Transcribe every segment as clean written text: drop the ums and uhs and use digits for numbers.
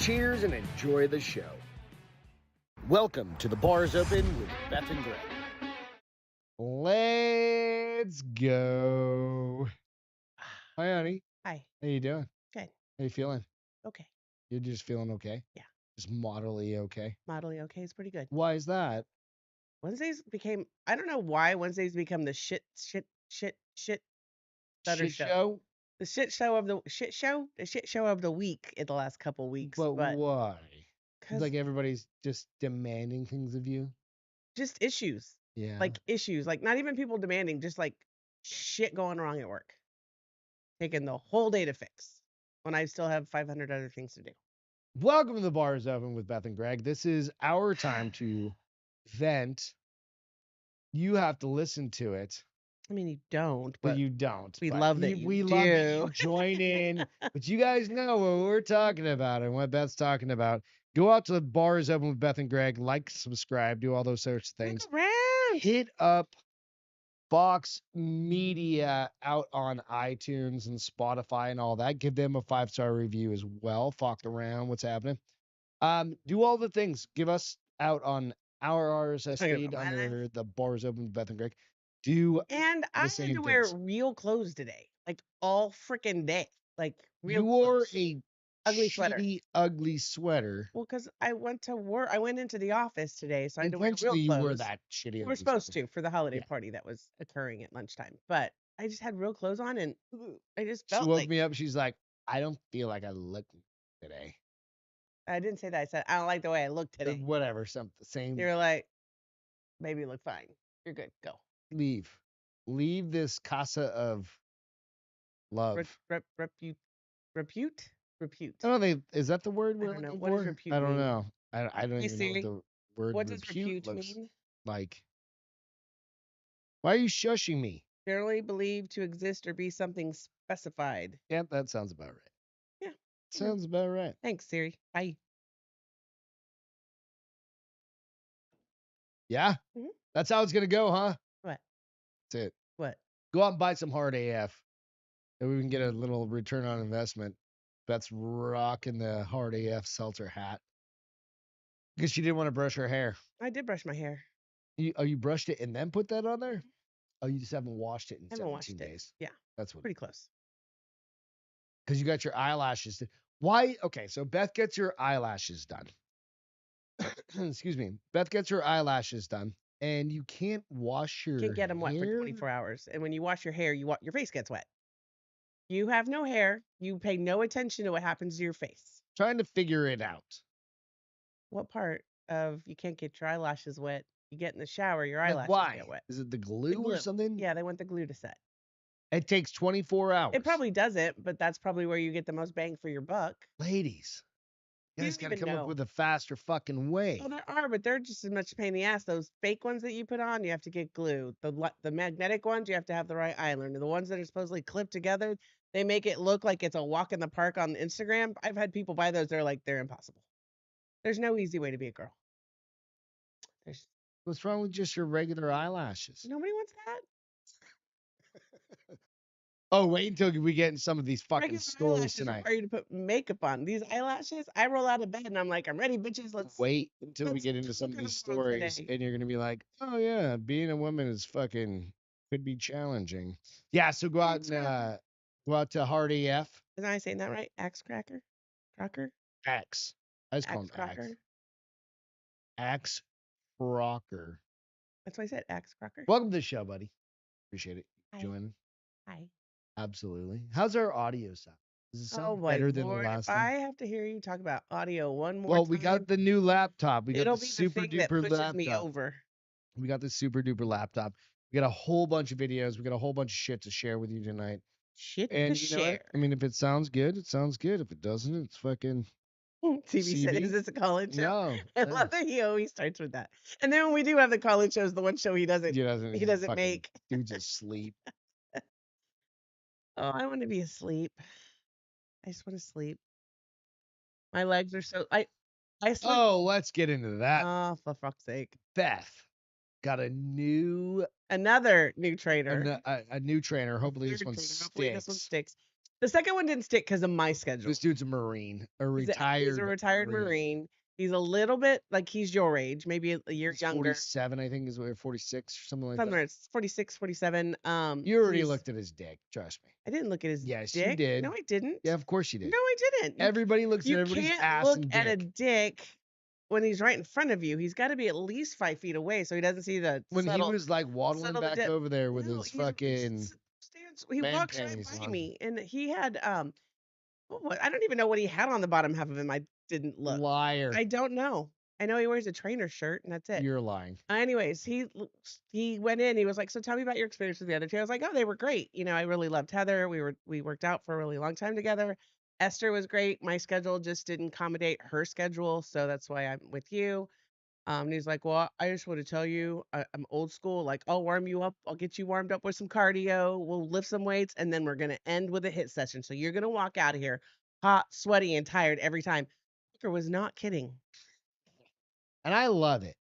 Cheers and enjoy the show. Welcome to the Bars Open with Beth and Greg. Let's go. Hi, honey. Hi. How you doing? Good. How you feeling? Okay. You're just feeling okay? Yeah. Just moderately okay? Moderately okay is pretty good. Why is that? Wednesdays became, I don't know why Wednesdays become the shit better Shit show? The shit show of the shit show of the week in the last couple weeks. But why? Because Like everybody's just demanding things of you? just issues. Yeah. Like issues. Like not even people demanding, just like shit going wrong at work. Taking the whole day to fix when I still have 500 other things to do. Welcome to the Bars Open with Beth and Greg. This is our time to vent. You have to listen to it. I mean, you don't, But but you don't. we But love that you we do. love that you join in. But you guys know what we're talking about and what Beth's talking about. Go out to the Bars Open with Beth and Greg. Like, subscribe, do all those sorts of things. Look around. Hit up Fox Media out on iTunes and Spotify and all that. Give them a 5-star review as well. Fuck around. What's happening? Do all the things. Give us out on our RSS feed under the Bars Open with Beth and Greg. And I had to wear real clothes today, like all freaking day, like real. You wore clothes. a ugly ugly sweater. Well, because I went to work. I went into the office today, so I had to wear real Eventually, clothes. you wore that shitty. We're supposed to for the holiday party that was occurring at lunchtime, but I just had real clothes on, and I just felt. She woke me up. She's like, "I don't feel like I look today." I didn't say that. I said I don't like the way I look today. Whatever, something same. You're like, maybe you look fine. You're good. Go. Leave this casa of love. Repute. I don't think, is that the word we're I don't know. looking What for? does repute I don't mean? know. I don't even know what the word what does repute looks mean? like. Why are you shushing me? Generally believed to exist or be something specified. Yep, that sounds about right. Yeah. Sounds about right. Thanks, Siri. Bye. Yeah? Mhm. That's how it's going to go, huh? What? That's it. What? Go out and buy some hard AF. And we can get a little return on investment. Beth's rocking the hard AF seltzer hat. Because she didn't want to brush her hair. I did brush my hair. You brushed it and then put that on there? Oh, you just haven't washed it in 17 days. Yeah. That's what. Pretty close. Because you got your eyelashes. Why? Okay, so Beth gets her eyelashes done. Excuse me. Beth gets her eyelashes done. And you can't wash your hair. Can't get them wet for 24 hours. And when you wash your hair, your face gets wet. You have no hair. You pay no attention to what happens to your face. Trying to figure it out. What part of you can't get your eyelashes wet? You get in the shower, your eyelashes get wet. Is it the glue or something? Yeah, they want the glue to set. It takes 24 hours. It probably doesn't, but that's probably where you get the most bang for your buck. Ladies, you guys got to come up with a faster fucking way. Well, there are, but they're just as much a pain in the ass. Those fake ones that you put on, you have to get glue. The magnetic ones, you have to have the right eyeliner. The ones that are supposedly clipped together, they make it look like it's a walk in the park on Instagram. I've had people buy those. They're impossible. There's no easy way to be a girl. What's wrong with just your regular eyelashes? Nobody wants that. Oh, wait until we get in some of these fucking Regular stores tonight. Require you to put makeup on. These eyelashes, I roll out of bed and I'm like, I'm ready, bitches. Wait until we get into some of these stories, and you're gonna be like, oh yeah, being a woman is fucking could be challenging. Yeah, so go out to Hard AF. Is I saying that right? Axe Cracker, Crocker. Axe. I just call him Axe. Axe Crocker. That's what I said. Axe Crocker. Welcome to the show, buddy. Appreciate it. Hi. Joining. Hi. Absolutely. How's our audio sound? Does it sound better than the last time? I have to hear you talk about audio one more time. Well, we got the new laptop. We got the super duper laptop. Me over. We got the super duper laptop. We got a whole bunch of videos. We got a whole bunch of shit to share with you tonight. Shit and to share. I mean, if it sounds good, it sounds good. If it doesn't, it's fucking. TV said, "Is this a college show?" No. I love that he always starts with that. And then when we do have the college shows, the one show he doesn't make. Dude's asleep. Oh, I want to be asleep. I just want to sleep. My legs are so I sleep. Oh, let's get into that. Oh, for fuck's sake. Beth got another new trainer. A new trainer. Hopefully this one sticks. The second one didn't stick because of my schedule. This dude's a Marine, He's a retired Marine. He's a little bit like he's your age, maybe a year He's younger. 47, I think, is what, 46 or something like Somewhere that. it's 46, 47. You already looked at his dick, trust me. I didn't look at his Yes, dick. you did. No, I didn't. Yeah, of course you did. No, I didn't. Everybody looks at You everybody's can't ass look and at a dick. dick when he's right in front of you. He's got to be at least 5 feet away so he doesn't see the When subtle, he was like waddling subtle back dip. over there with No, his fucking he man walks right panties by on. me, and he had I don't even know what he had on the bottom half of him. I didn't look. Liar. I don't know. I know he wears a trainer shirt, and that's it. You're lying. Anyways, he went in. He was like, "So tell me about your experience with the other two." I was like, "Oh, they were great. You know, I really loved Heather. We worked out for a really long time together. Esther was great. My schedule just didn't accommodate her schedule, so that's why I'm with you." And he's like, "Well, I just want to tell you, I'm old school. Like, I'll warm you up. I'll get you warmed up with some cardio. We'll lift some weights, and then we're gonna end with a hit session. So you're gonna walk out of here hot, sweaty, and tired every time." Fucker was not kidding. And I love it.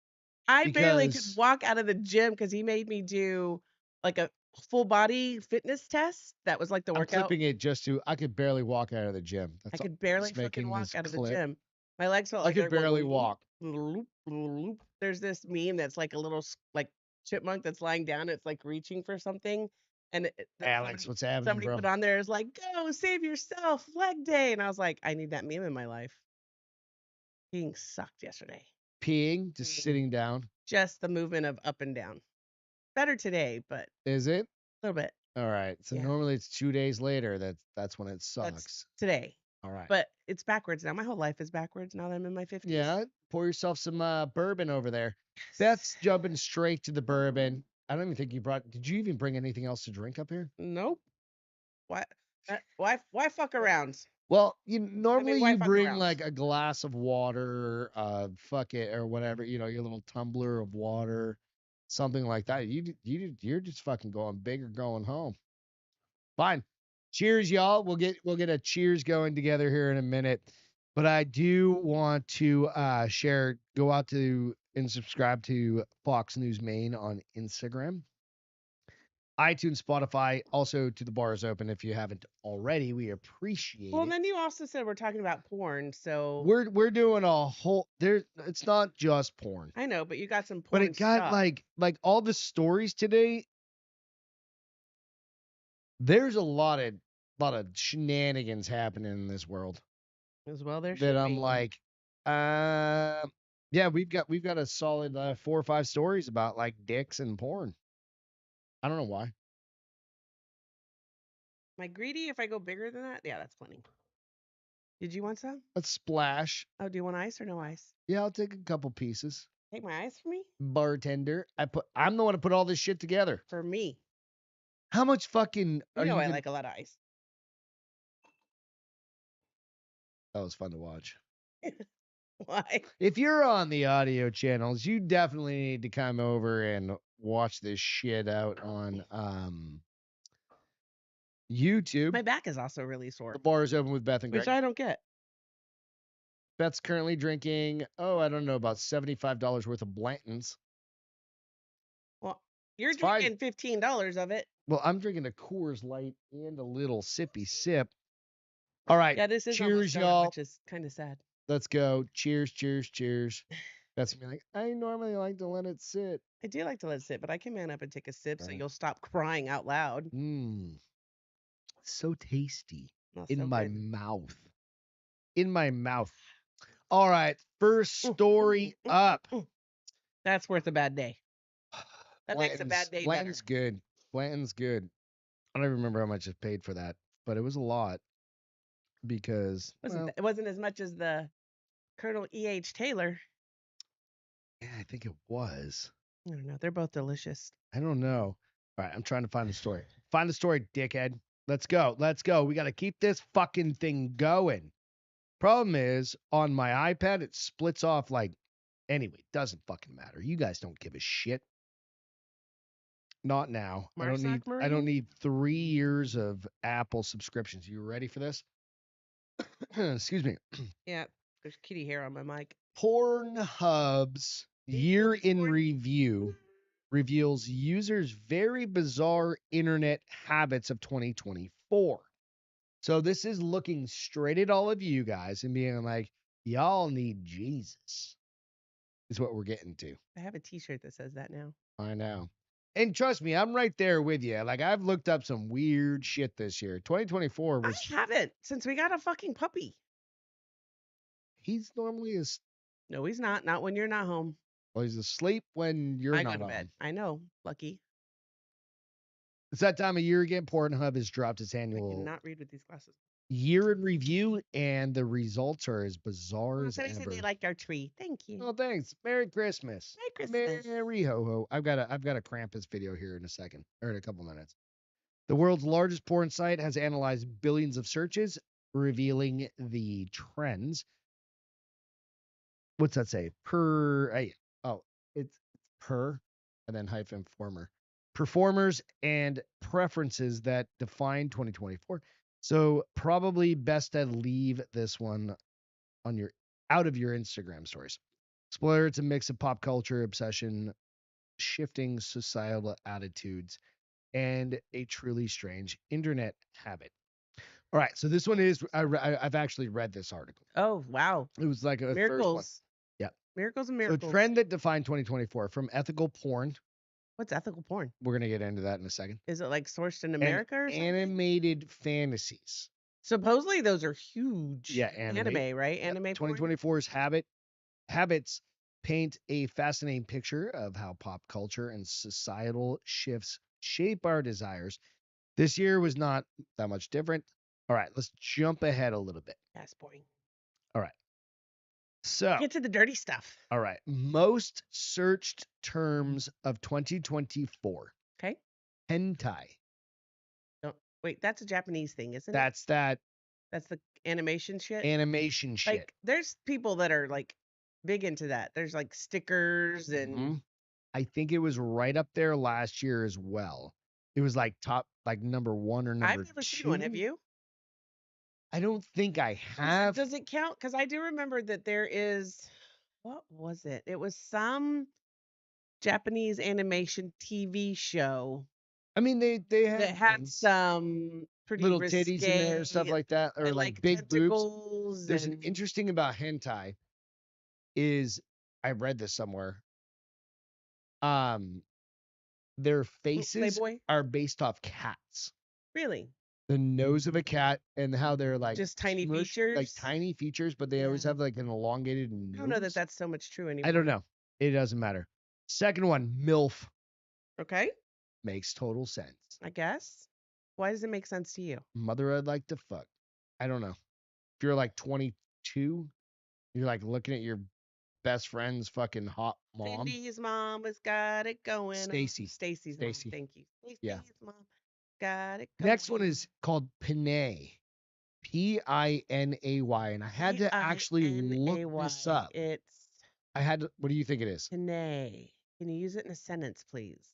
I barely could because walk out of the gym because he made me do like a full body fitness test. That was like the I'm workout. clipping it just to I could barely walk out of the gym. I That's all. could barely Just fucking making walk this out of the clip. gym. My legs felt I like they could were going barely loop, walk. loop, loop. There's this meme that's like a little like chipmunk that's lying down. It's like reaching for something, and Alex, what's happening, somebody bro? put on there is like, "Go save yourself, leg day," and I was like, I need that meme in my life. Being sucked yesterday. Peeing, just Peeing. sitting down. Just the movement of up and down. Better today, but Is it? a little bit. All right. So Yeah. normally it's 2 days later. That's when it That's sucks. today. All right. But it's backwards now. My whole life is backwards now that I'm in my 50s. Yeah, pour yourself some bourbon over there. Beth's jumping straight to the bourbon. I don't even think you brought. Did you even bring anything else to drink up here? Nope. Why? Why fuck around? Well, normally why you fuck bring around? like a glass of water, fuck it or whatever, your little tumbler of water, something like that. You're just fucking going big or going home. Fine. Cheers, y'all. We'll get a cheers going together here in a minute. But I do want to go out to and subscribe to Fox News Maine on Instagram, iTunes, Spotify, also to the Bars Open if you haven't already. We appreciate Well, it. then you also said we're talking about porn, so We're doing a whole it's not just porn. I know, but you got some But porn it got stuff. like all the stories today. There's a lot of shenanigans happening in this world As well, there that should I'm be. like, yeah, we've got a solid 4 or 5 stories about like dicks and porn. I don't know why. Am I greedy if I go bigger than that? Yeah, that's plenty. Did you want some? Let's splash. Oh, do you want ice or no ice? Yeah, I'll take a couple pieces. Take my ice for me? Bartender, I'm the one to put all this shit together. For me. How much fucking You are know you I gonna... like a lot of ice. That was fun to watch. Why? If you're on the audio channels, you definitely need to come over and watch this shit out on YouTube. My back is also really sore. The Bar is Open with Beth and Greg. Which I don't get. Beth's currently drinking, I don't know, about $75 worth of Blanton's. Well, you're It's fine. drinking $15 of it. Well, I'm drinking a Coors Light and a little sippy sip. All right. Yeah, this is cheers, almost done, y'all. which is kind of sad. Let's go. Cheers, cheers, cheers. Beth's gonna be like, I normally like to let it sit. I do like to let it sit, but I can man up and take a sip so Right. you'll stop crying out loud. So tasty Smells in so my good. mouth. In my mouth. All right. First story up. That's worth a bad day. That makes a bad day Blanton's better. good. Blanton's good. I don't even remember how much I paid for that, but it was a lot because It wasn't as much as the Colonel E.H. Taylor. yeah, I think it was. I don't know. They're both delicious. I don't know. All right, I'm trying to find the story. Find the story, dickhead. Let's go. Let's go. We got to keep this fucking thing going. Problem is, on my iPad, it splits off like, anyway, doesn't fucking matter. You guys don't give a shit. Not now. I don't need 3 years of Apple subscriptions. You ready for this? Excuse me. Yeah, there's kitty hair on my mic. PornHub's year in review reveals users' very bizarre internet habits of 2024. So this is looking straight at all of you guys and being like, y'all need Jesus, is what we're getting to. I have a T-shirt that says that now. I know. And trust me, I'm right there with you. Like, I've looked up some weird shit this year. 2024 was. I haven't since we got a fucking puppy. He's normally is. No, he's not. Not when you're not home. Well, he's asleep when you're I go not to on. bed. I know. Lucky. It's that time of year again. PornHub has dropped its I annual cannot read with these glasses. year in review, and the results are as bizarre Oh, as somebody said ever. they liked our tree. Thank you. Oh, thanks. Merry Christmas. Merry Christmas. Merry ho ho. I've got a Krampus video here in a second, or in a couple minutes. The world's largest porn site has analyzed billions of searches, revealing the trends. What's that say? It's per, and then hyphen former. Performers and preferences that define 2024. So probably best to leave this one on out of your Instagram stories. Spoiler, it's a mix of pop culture obsession, shifting societal attitudes, and a truly strange internet habit. All right, so this one is I've actually read this article. Oh, wow. It was like a first one. Miracles. Yeah. Miracles and So miracles. trend that defined 2024 from ethical porn. What's ethical porn? We're gonna get into that in a second. Is it like sourced in And America or something? animated fantasies. Supposedly those are huge. Yeah, anime, right? Anime porn. 2024's habits paint a fascinating picture of how pop culture and societal shifts shape our desires. This year was not that much different. All right, let's jump ahead a little bit. That's boring. All right. So, Get to the dirty stuff. all right, most searched terms of 2024. Okay. Hentai. Don't wait. That's a Japanese thing, isn't it? That's that That's the animation shit. animation shit. Like, there's people that are like big into that. There's like stickers and Mhm. I think it was right up there last year as well. It was like top, like number one or number I've never two. seen one. Have you? I don't think I have. Does it count? Because I do remember that there is. What was it? It was some Japanese animation TV show I mean, they that had things, some pretty little titties in there, stuff risque like that, or and like big boobs. tentacles. There's an and- interesting about hentai is I read this somewhere. Their faces Playboy? are based off cats. Really? The nose of a cat and how they're like Just tiny smushed, like features? tiny features, but they always Yeah. have like an elongated nose. I don't know that that's so much true anymore. I don't know. It doesn't matter. Second one, MILF, Okay, makes total sense. I guess. Why does it make sense to you? Mother I'd like to fuck. I don't know. If you're like 22, you're like looking at your best friend's fucking hot mom. Cindy's mom has got it going. Stacy. Stacy's Stacy. mom. Thank you. Stacy's Yeah. mom got it going. Next one is called Pinay. Pinay. And I had to actually look this up. It's What do you think it is? Pinay. Can you use it in a sentence, please?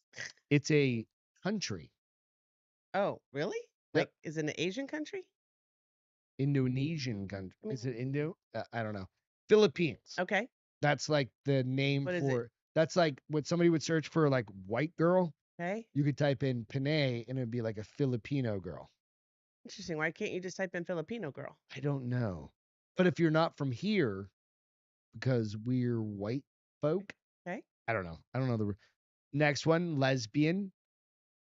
It's a country. Oh, really? Yep. Like, is it an Asian country? Indonesian country. I mean- Is it Indo? I don't know. Philippines. Okay. That's like the name What is it? for. That's like what somebody would search for, like white girl. Okay. You could type in Pinay and it'd be like a Filipino girl. Interesting. Why can't you just type in Filipino girl? I don't know. But if you're not from here, because we're white folk, Okay. I don't know. I don't know the next one, lesbian.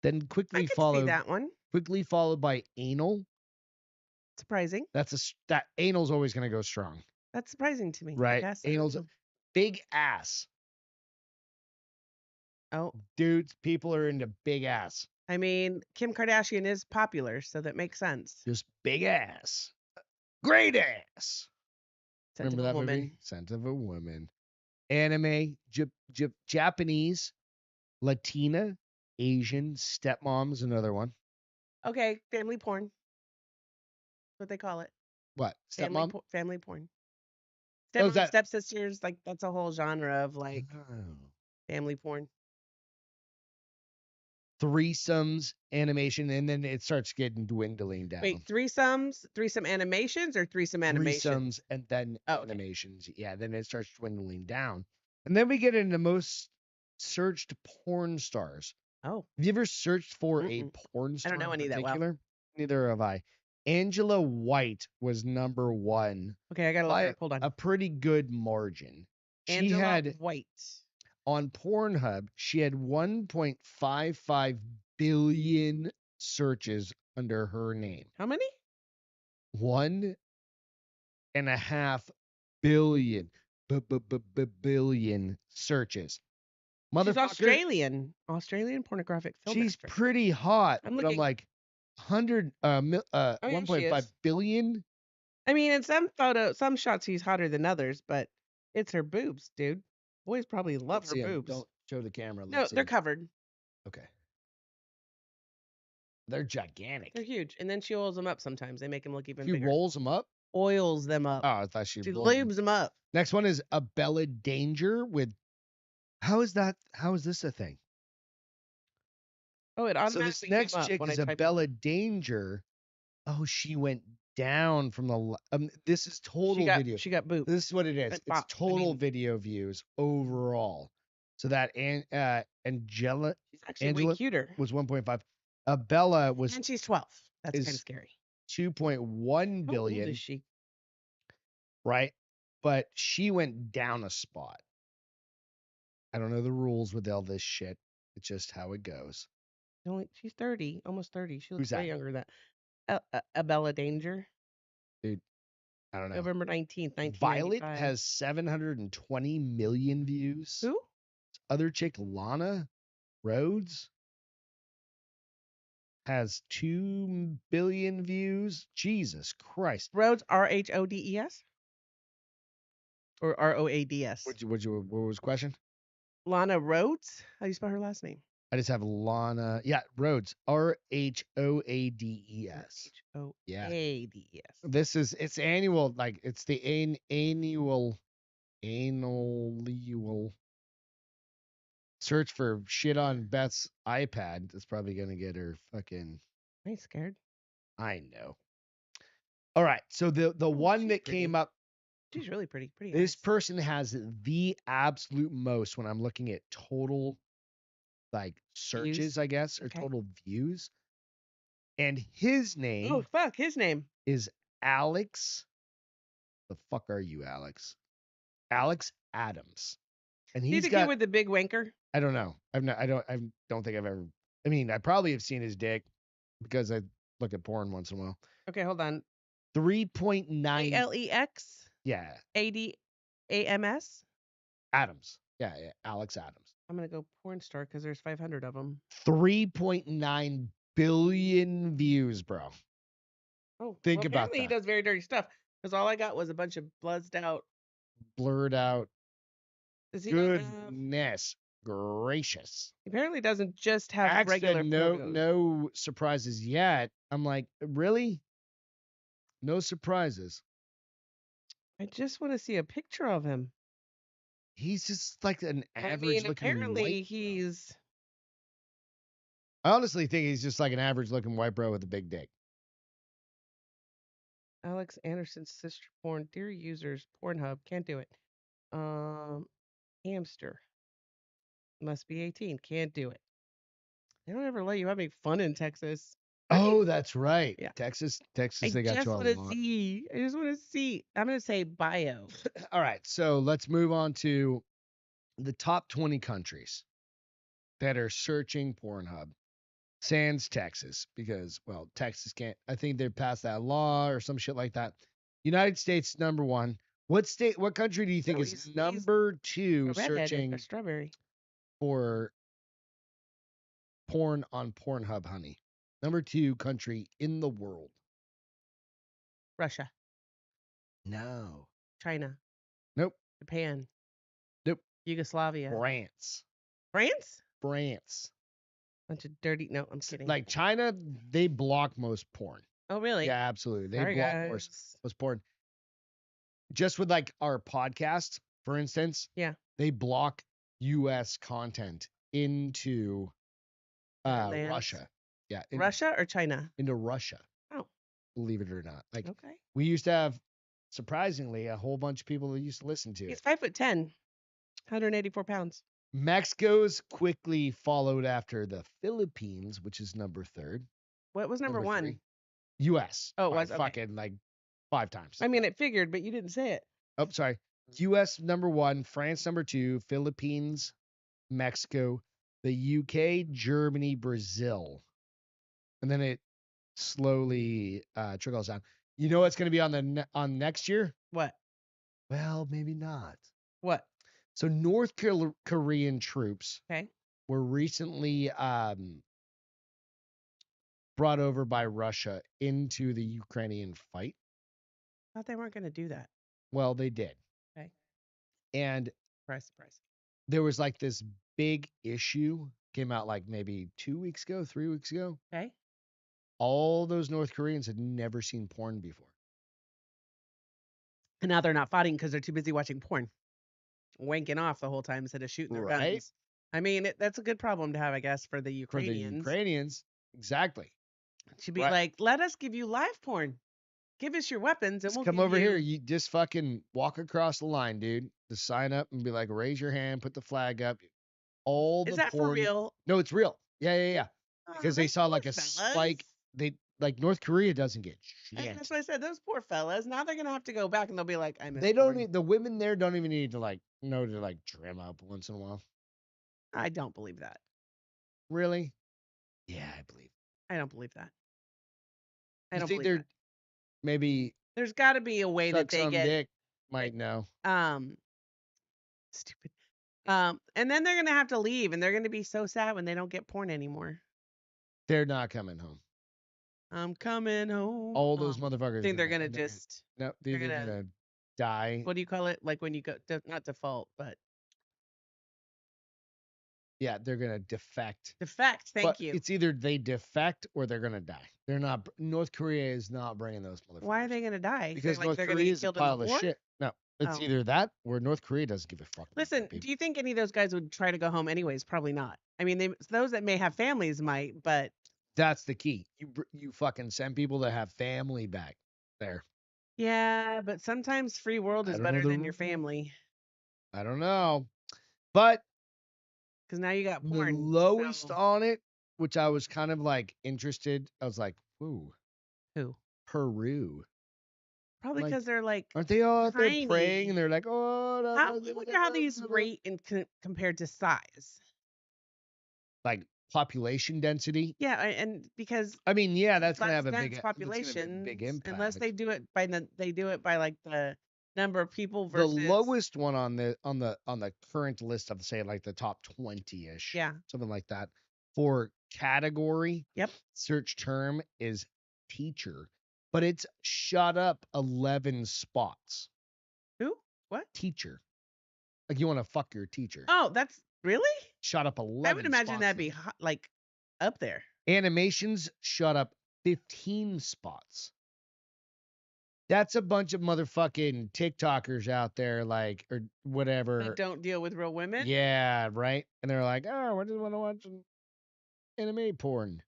Then I quickly could see followed that one. by anal. Surprising. That anal's always going to go strong, That's surprising to me. I right? guess. I don't Anal's know. big ass. Oh, Dudes, people are into big ass. I mean, Kim Kardashian is popular, so that makes sense. Just big ass. Great ass. Scent Remember of a that woman. movie? Scent of a Woman. Anime, Japanese, Latina, Asian, stepmom's another one. Okay, family porn. That's what they call it. What? Family, Stepmom? family porn. Oh, is Stepmom, that- stepsisters, like that's a whole genre of like Oh. family porn. Threesomes, animation, and then it starts getting dwindling down. Wait, threesome animations or threesome animations? Threesomes and then Oh, okay. animations. Yeah, then it starts dwindling down. And then we get into most searched porn stars. Oh, Have you ever searched for a Mm-mm. porn star don't know in any that well. particular? Neither have I. Angela White was number 1 Okay, I gotta look her by up. Hold on. a pretty good margin. She Angela had White. on PornHub, she had 1.55 billion searches under her name. How many? 1.5 billion billion searches. She's Motherfucker, Australian. Australian pornographic film she's actress. pretty hot. I'm But I'm looking. like 1.5 is. billion. I mean, in some shots he's hotter than others, but it's her boobs, dude. Boys probably love Let's her see 'em. boobs. Don't show the camera. No, Let's see they're 'em. covered. Okay. They're gigantic. They're huge. And then she oils them up sometimes. They make them look even She bigger. rolls them up. Oils them up. Oh, I thought she She rolled 'em. lubes them up. Next one is a Bella Danger with. How is that? How is this a thing? Oh, it So automatically this next came up chick when is I a typed Bella Danger. Oh, she went down from the. This is total video. She got boobs. This is what it is. And It's bops, I total mean. video views overall. So that Angela She's actually Angela way cuter. was 1.5. Bella was And she's 12. That's kind of is scary. 2.1 How billion, old is she? right? But she went down a spot. I don't know the rules with all this shit. It's just how it goes. She's 30, almost 30. She looks Who's that? way younger than that. Abella Danger. Dude, I don't know. November 19th, Violet 1995. has 720 million views. Who? Other chick, Lana Rhodes, has 2 billion views. Jesus Christ. Rhodes, Rhodes? Or Roads? What was the question? Lana Rhodes? How do you spell her last name? I just have Lana. Yeah, Rhodes. Rhoades. Yeah. Rhoades. It's annual, like it's the annual search for shit on Beth's iPad. That's probably gonna get her fucking. I ain't scared. I know. All right, so the one she's that pretty. came up. She's really pretty. Pretty This eyes. person has the absolute most when I'm looking at total, like searches, Views? I guess, or Okay. total views. And his name Oh, fuck. His name. is Alex. The fuck are you, Alex? Alex Adams. And He's he's the got. kid with the big wanker. I don't know. I don't think I've ever. I mean, I probably have seen his dick because I look at porn once in a while. Okay, hold on. 3.9. Alex Yeah, Adams. Adams. Yeah, Alex Adams. I'm gonna go porn star because there's 500 of them. 3.9 billion views, bro. Oh, Think about apparently he that. does very dirty stuff. Because all I got was a bunch of buzzed out. Blurred out. Does he not have- Goodness gracious. He apparently doesn't just have Axe regular said photos. no surprises yet. I'm like, really? No surprises. I just want to see a picture of him. He's just like an I average mean, looking apparently white. he's. I honestly think he's just like an average looking white bro with a big dick. Alex Anderson's sister porn. Dear users, PornHub can't do it. Hamster must be 18. Can't do it. They don't ever let you have any fun in Texas. Oh, that's right. Yeah. Texas, I they got just you a want to lot. see. I just want to see. I'm gonna say bio. All right, so let's move on to the top 20 countries that are searching Pornhub. Sans Texas, because well, Texas can't. I think they passed that law or some shit like that. United States number 1. What country do you think No, is he's number 2 A redhead, searching a strawberry. for porn on Pornhub, honey? Number 2 country in the world. Russia, No. China, Nope. Japan, Nope. Yugoslavia, France. France. France. Bunch of dirty. No, I'm kidding. Like China, they block most porn. Oh, really? Yeah, absolutely. They Sorry, block guys. most porn. Just with like our podcast, for instance. Yeah. They block US content into Lands. Russia. Yeah. Russia or China? Into Russia. Oh. Believe it or not. Like Okay. we used to have, surprisingly, a whole bunch of people that used to listen to He's it. 5'10", 184 pounds. Mexico's quickly followed after the Philippines, which is number 3rd. What was number 1? 3. U.S. Oh, it by was? Okay. fucking like 5 times. I mean, it figured, but you didn't say it. Oh, sorry. U.S. number 1, France number 2, Philippines, Mexico, the U.K., Germany, Brazil, and then it slowly trickles down. You know what's going to be on next year? What? Well, maybe not. What? So North Korean troops Okay. were recently brought over by Russia into the Ukrainian fight. Thought they weren't going to do that. Well, they did. Okay. And Surprise, surprise. there was like this big issue came out like maybe 2 weeks ago, 3 weeks ago. Okay. All those North Koreans had never seen porn before. And now they're not fighting because they're too busy watching porn, wanking off the whole time instead of shooting their Right. guns. I mean, that's a good problem to have, I guess, for the For the Ukrainians. Ukrainians, exactly. Should be Right. like, let us give you live porn. Give us your weapons, and Just we'll come give over you... here. You just fucking walk across the line, dude. Just sign up and be like, raise your hand, put the flag up. All Is the that for porn. real? No, it's real. Yeah. Oh, Because they those saw poor like a fellas. spike. They like North Korea doesn't get And shit. that's what I said. Those poor fellas. Now they're gonna have to go back, and they'll be like, "I miss They don't. porn." The women there don't even need to like know to like trim up once in a while. I don't believe that. Really? Yeah, I believe. I don't believe that. I You don't think believe they're that. maybe There's got to be a way that suck they some get dick? Might know. stupid. And then they're gonna have to leave, and they're gonna be so sad when they don't get porn anymore. They're not coming home. I'm coming home. All those motherfuckers. I think they're gonna just. No, they're they're gonna- gonna die. What do you call it? Like when you go, not default, but Yeah, they're gonna defect. defect. Thank But you. it's either they defect or they're gonna die. They're not. North Korea is not bringing those motherfuckers. Why are they gonna die? Because Like North they're gonna Korea get is a killed pile in the of war? shit. No, it's Oh. either that or North Korea doesn't give a fuck. about Listen, people. do you think any of those guys would try to go home anyways? Probably not. I mean, those that may have families might, but That's the key. You fucking send people that have family back there. yeah, but sometimes free world I is don't know better the than your rule. family I don't know, but because now you got the porn. lowest so- on it, which I was kind of like interested. I was like, ooh, Who? Peru. Probably Like, because they're like. Aren't they all out there tiny. praying and they're like, oh, I wonder how these rate in compared to size. like population density? Yeah, and because I mean, yeah, that's gonna less have a dense big population, big impact. unless they do it by like the number of people The versus lowest one on the current list of say like the top 20-ish, Yeah. something like that, for category. Yep. Search term is teacher, but it's shot up 11 spots. Who? What? Teacher, like you want to fuck your teacher. Oh, that's really. Shot up 11. I would imagine spots that'd be there. hot, like up there. Animations shot up 15 spots. That's a bunch of motherfucking TikTokers out there, like, or whatever. That don't deal with real women. Yeah, right. And they're like, oh, I just want to watch some anime porn.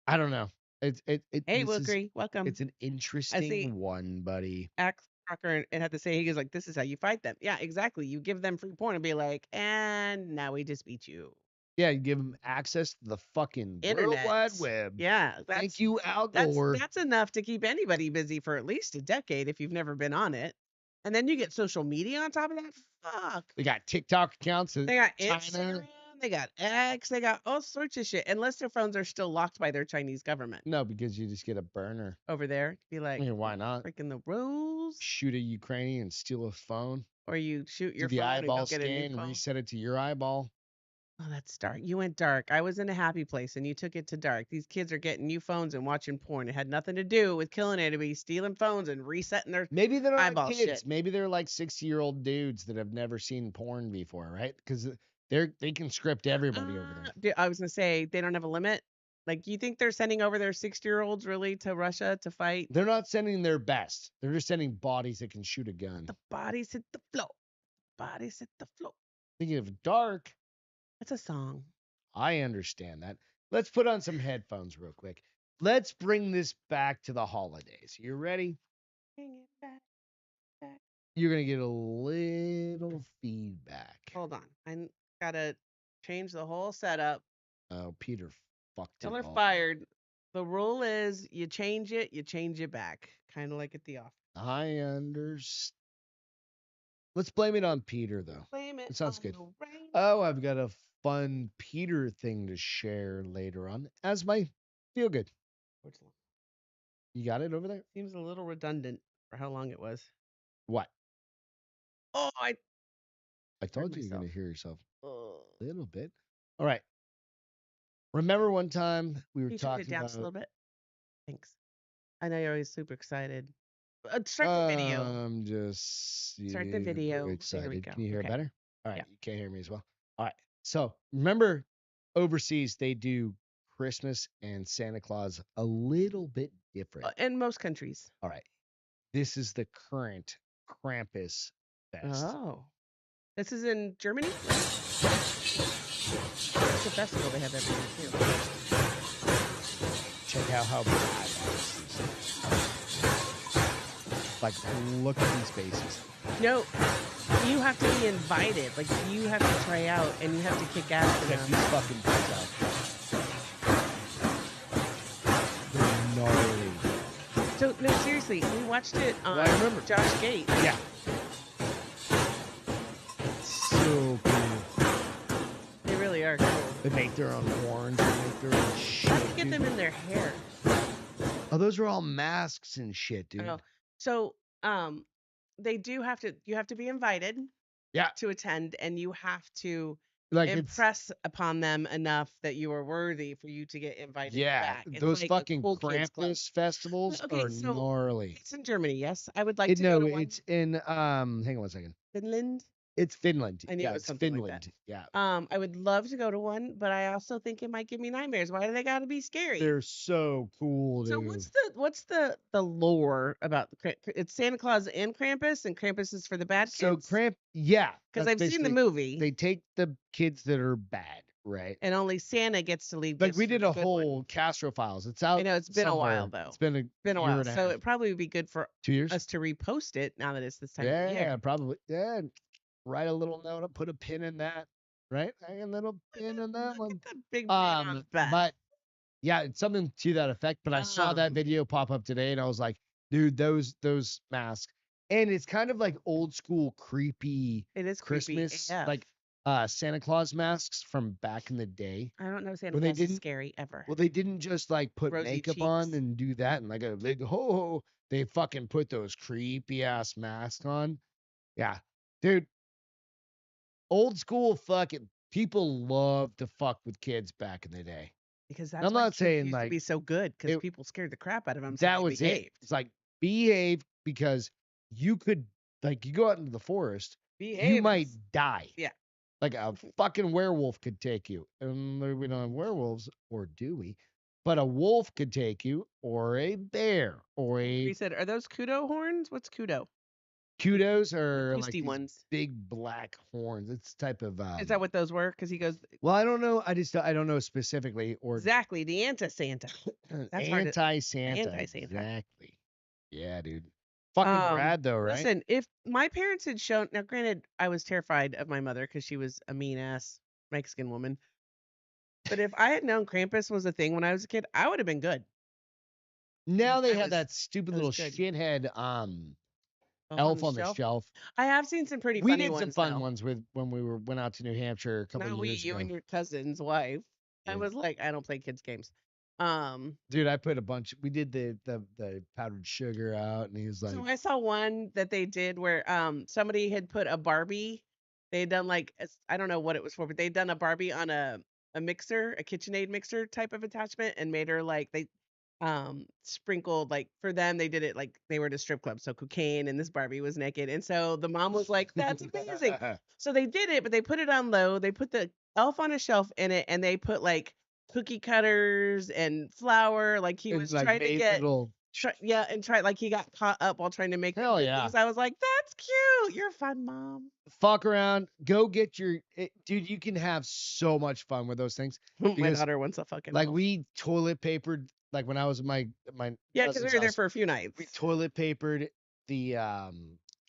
I don't know. Hey, this is- Wilkery, welcome. It's an interesting one, buddy. Axe Crocker and had to say he goes like, "This is how you fight them." Yeah, exactly. You give them free porn and be like, "And now we just beat you." Yeah, you give them access to the fucking Internet. World Wide Web. Yeah, Thank you, Al That's Gore. that's enough to keep anybody busy for at least a decade if you've never been on it. And then you get social media on top of that. Fuck. They got TikTok accounts. They got China. Instagram, they got X, they got all sorts of shit. Unless their phones are still locked by their Chinese government No, because you just get a burner. over there. Be like, I mean, why not? breaking the rules, Shoot a Ukrainian and steal a phone. or you shoot Do your the phone and eyeball don't get a new scan, phone. reset it to your eyeball. Oh, that's dark. You went dark. I was in a happy place and you took it to dark. These kids are getting new phones and watching porn. It had nothing to do with killing anybody, stealing phones and resetting their. Maybe they're not eyeball kids. shit. Maybe they're like 60-year-old dudes that have never seen porn before, right? Because they can script everybody over there. I was gonna say they don't have a limit. Like, you think they're sending over their 60-year-olds really to Russia to fight? They're not sending their best. They're just sending bodies that can shoot a gun. The bodies hit the floor. Bodies hit the floor. Thinking of dark, That's a song. I understand that. Let's put on some headphones real quick. Let's bring this back to the holidays. You ready? Bring it back. You're going to get a little feedback. Hold on. I gotta change the whole setup. Oh, Peter fucked it Y'all are all. fired. The rule is you change it back, kind of like at the office. I understand. Let's blame it on Peter, though. Blame it It sounds on good. the rain. Oh, I've got a fun Peter thing to share later on as my feel good. You got it over there? Seems a little redundant for how long it was. What? Oh, I I heard told you you're going myself. to hear yourself Ugh. a little bit. All right. Remember one time we were Can you turn it talking down about just a little bit? Thanks. I know you're always super excited. Start the video. I'm just Start the video. There we excited. go. Can you hear Okay. it better? All right. Yeah. You can't hear me as well. All right. So remember overseas, they do Christmas and Santa Claus a little bit different. In most countries. All right. This is the current Krampus fest. Oh. This is in Germany? It's a festival they have every year, too. Check out how badass this is. Like, look at these faces. No, you have to be invited. Like, you have to try out, and you have to kick ass to Check them. these fucking dudes out. They're gnarly. So, no, seriously, we watched it on Well, I remember. Josh Gate. Yeah. So cool. They really are cool. They make their own horns. They make their own shit. How do you get dude. them in their hair? Oh, those are all masks and shit, dude. Oh, so, they do have to. You have to be invited. Yeah. To attend, and you have to Like impress upon them enough that you are worthy for you to get invited back. It's those like a fucking cool kids club. Krampus festivals Okay, are so gnarly. it's in Germany. Yes, I would like to go No, to one. it's in hang on one second. Finland. It's Finland. I knew yeah, it was it's something like Finland. that. Yeah. I would love to go to one, but I also think it might give me nightmares. Why do they got to be scary? They're so cool, dude. So what's the lore about it's Santa Claus and Krampus is for the bad kids? So yeah. Because that's I've seen the basically- movie, They take the kids that are bad, right? and only Santa gets to leave. Like gifts we for did the a good whole one. Castro Files. It's out. I know it's been a while somewhere. though. It's been a Been a year while, and a so half. it probably would be good for 2 years. us to repost it now that it's this time of Yeah, year. probably. Yeah. Write a little note, put a pin in that, right? Hang a little pin in that Look one. at the big brain on Beth. But yeah, it's something to that effect. But I saw that video pop up today, and I was like, dude, those masks, and it's kind of like old school creepy It is Christmas, creepy AF. like Santa Claus masks from back in the day. I don't know Santa Well, they Claus is didn't- scary ever. Well, they didn't just like put Rosy makeup on cheeks. and do that and like a big ho ho. They fucking put those creepy ass masks on. Yeah, dude. Old school fucking people love to fuck with kids back in the day. Because that's I'm why not kids saying, used to like, be so good because it- people scared the crap out of them. So That they was it. behaved. It's like behave because you could like you go out into the forest, you might die. Yeah. Like a fucking werewolf could take you. And we don't have werewolves, or do we? But a wolf could take you, or a bear, or We a said, are those kudo horns? What's kudo? kudos, or like Twisty these ones. big black horns. It's a type of Is that what those were? Because he goes, well, I don't know. I don't know specifically, or exactly, the anti-Santa. That's hard to- anti-Santa. anti-Santa. Exactly. Yeah, dude. Fucking rad though, right? Listen, if my parents had shown, now granted, I was terrified of my mother because she was a mean ass Mexican woman. But if I had known Krampus was a thing when I was a kid, I would have been good. Now they I have was- that stupid I little was good. shithead elf on the shelf. I have seen some pretty We funny did ones. some fun though. ones when we went out to New Hampshire a couple Not of we, years you ago. and your cousin's wife. I Yeah. was like, I don't play kids games. Dude, I put a bunch. We did the powdered sugar out, and he was like, So I saw one that they did where somebody had put a Barbie. They had done like I don't know what it was for, but they'd done a Barbie on a mixer, a KitchenAid mixer type of attachment, and made her like they sprinkled like for them they did it like they were at a strip club, so cocaine, and this Barbie was naked, and so the mom was like, "That's amazing." So they did it, but they put it on low. They put the elf on a shelf in it, and they put like cookie cutters and flour. Like he and, was like, trying to made get. little. And try like he got caught up while trying to make Hell the yeah. things. I was like, "That's cute. You're fun, mom." Fuck around, go get your dude. You can have so much fun with those things. My Because, daughter wants a fucking Like elf. we toilet papered. Like when I was at my Yeah, because we cousin's were there house, for a few nights. we toilet papered the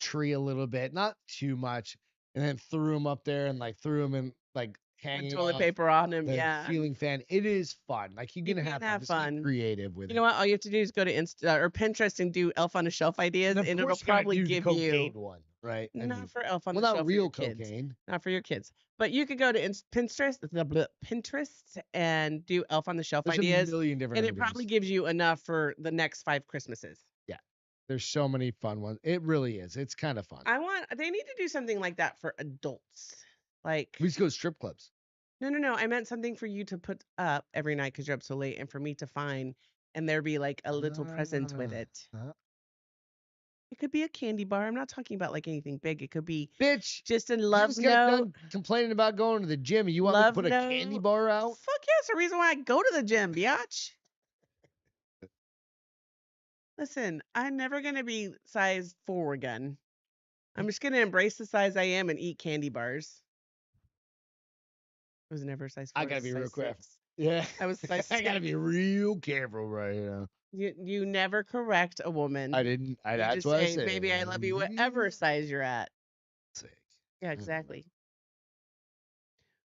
tree a little bit, not too much, and then threw them up there and like threw them in like hanging toilet off paper on him. the Yeah. ceiling fan. It is fun. Like you're You gonna can have have to just get fun. creative with You it. know what? All you have to do is go to or Pinterest and do Elf on the Shelf ideas, And and of it'll course, you gotta probably do the give cocaine you one, right? I not mean, for Elf on well, the not Shelf real for your kids, cocaine. not for your kids, but you could go to Pinterest, Pinterest, and do Elf on the Shelf There's a ideas, million different and it ideas. probably gives you enough for the next 5 Christmases. Yeah, there's so many fun ones. It really is. It's kind of fun. They need to do something like that for adults. Like, We just go to strip clubs. no. I meant something for you to put up every night because you're up so late, and for me to find, and there be like a little present with it. It could be a candy bar. I'm not talking about like anything big. It could be Bitch, just a you love just got note. done complaining about going to the gym. And you want me to Love put a candy note. bar out? Fuck yeah, it's the reason why I go to the gym, biatch. Listen, I'm never gonna be size 4 again. I'm just gonna embrace the size I am and eat candy bars. I was never size 4. I gotta be real size careful. 6. Yeah, I was size I gotta 6. be real careful right now. You never correct a woman. I didn't. You That's just what I say, said. baby, I love you whatever size you're at. Six. Yeah, exactly.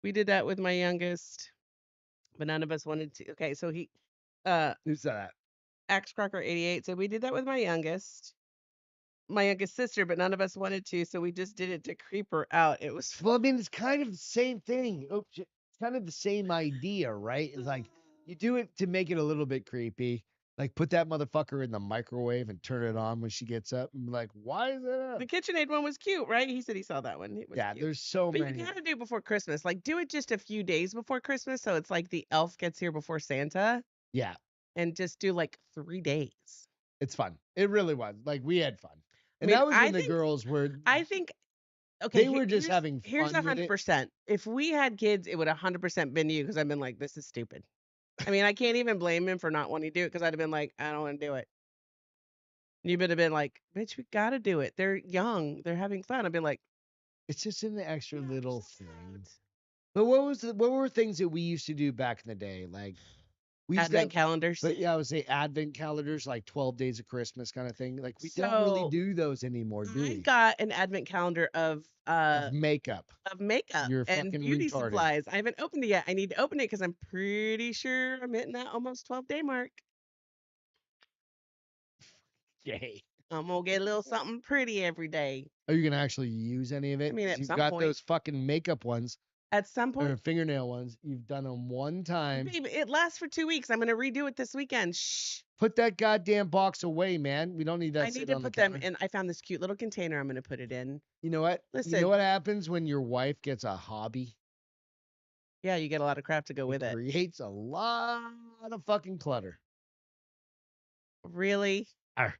We did that with my youngest, but none of us wanted to. Okay, so Who's that? Axe Crocker 88 said we did that with my youngest sister, but none of us wanted to, so we just did it to creep her out. It was Well, I mean, it's kind of the same thing. It's kind of the same idea, right? It's like you do it to make it a little bit creepy. Like put that motherfucker in the microwave and turn it on when she gets up. And be like, why is it up? the KitchenAid one was cute, right? He said he saw that one. It was Yeah, cute. there's so But many. you gotta do it before Christmas. Like, do it just a few days before Christmas, so it's like the elf gets here before Santa, Yeah, and just do like 3 days. it's fun. It really was. Like we had fun. And mean, that was I when the think- girls were. I think. Okay, They were just having Here's fun with it. 100%. If we had kids, it would 100% been you because I've been like, this is stupid. I mean, I can't even blame him for not wanting to do it because I'd have been like, I don't want to do it. You would have been like, bitch, we gotta do it. They're young. They're having fun. I've been like, It's just an extra "Yeah, little just thing. not." But what were things that we used to do back in the day? Like we used to Advent have, calendars. but yeah, I would say advent calendars, like 12 days of Christmas kind of thing. Like we don't really So, do those anymore, do I we? got an advent calendar of Makeup. makeup You're and fucking beauty retarded. supplies. I haven't opened it yet. I need to open it because I'm pretty sure I'm hitting that almost 12-day mark. Yay. I'm gonna get a little something pretty every day. Are you gonna actually use any of it? I mean, 'Cause at you've some got point. those fucking makeup ones At some or point, fingernail ones. You've done them one time. babe, it lasts for 2 weeks. I'm gonna redo it this weekend. Shh. Put that goddamn box away, man. We don't need that I need sitting to on put the them counter. in. I found this cute little container. I'm gonna put it in. You know what? You Listen. know what happens when your wife gets a hobby? Yeah, you get a lot of crap to go with it. Creates a lot of fucking clutter. Really? Arr.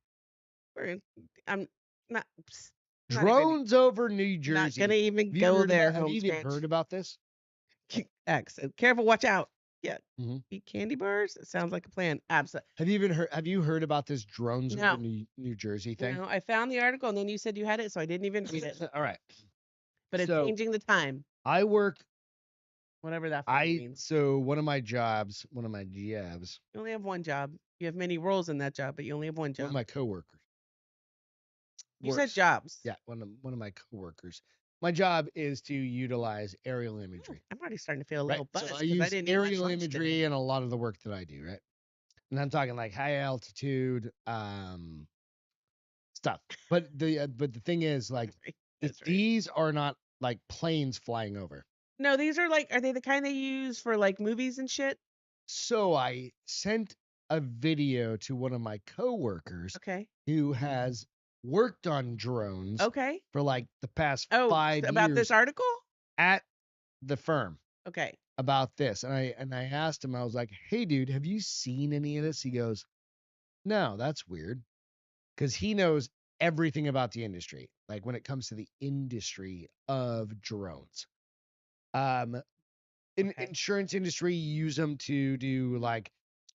I'm not. Not Drones over New even, not Jersey. gonna even Have you go heard there. about- Have Home you even stretch. heard about this? X. Careful. Watch out. Yeah. Mhm. Eat candy bars. It sounds like a plan. Absolutely. Have you heard about this drones No. over New Jersey thing? No, I found the article and then you said you had it, so I didn't even read it. All right. But it's So- changing the time. I work. Whatever that fucking means. So one of my jobs. You only have one job. You have many roles in that job, but you only have one One job. of my coworkers. You said works- jobs. Yeah, one of my coworkers. My job is to utilize aerial Ooh, imagery. I'm already starting to feel a Right? little buzzed So I 'cause use I didn't eat much aerial lunch imagery today. in a lot of the work that I do, right? And I'm talking like high altitude stuff. But the thing is, like, That's right. these are not like planes flying over. No, these are like, are they the kind they use for like movies and shit? So I sent a video to one of my coworkers Okay. who has worked on drones Okay. for like the past Oh, 5 about years this article? at the firm. Okay. About this, and I asked him, I was like, hey dude, have you seen any of this? He goes, no, that's weird, because he knows everything about the industry, like when it comes to the industry of drones. In Okay. insurance industry, you use them to do like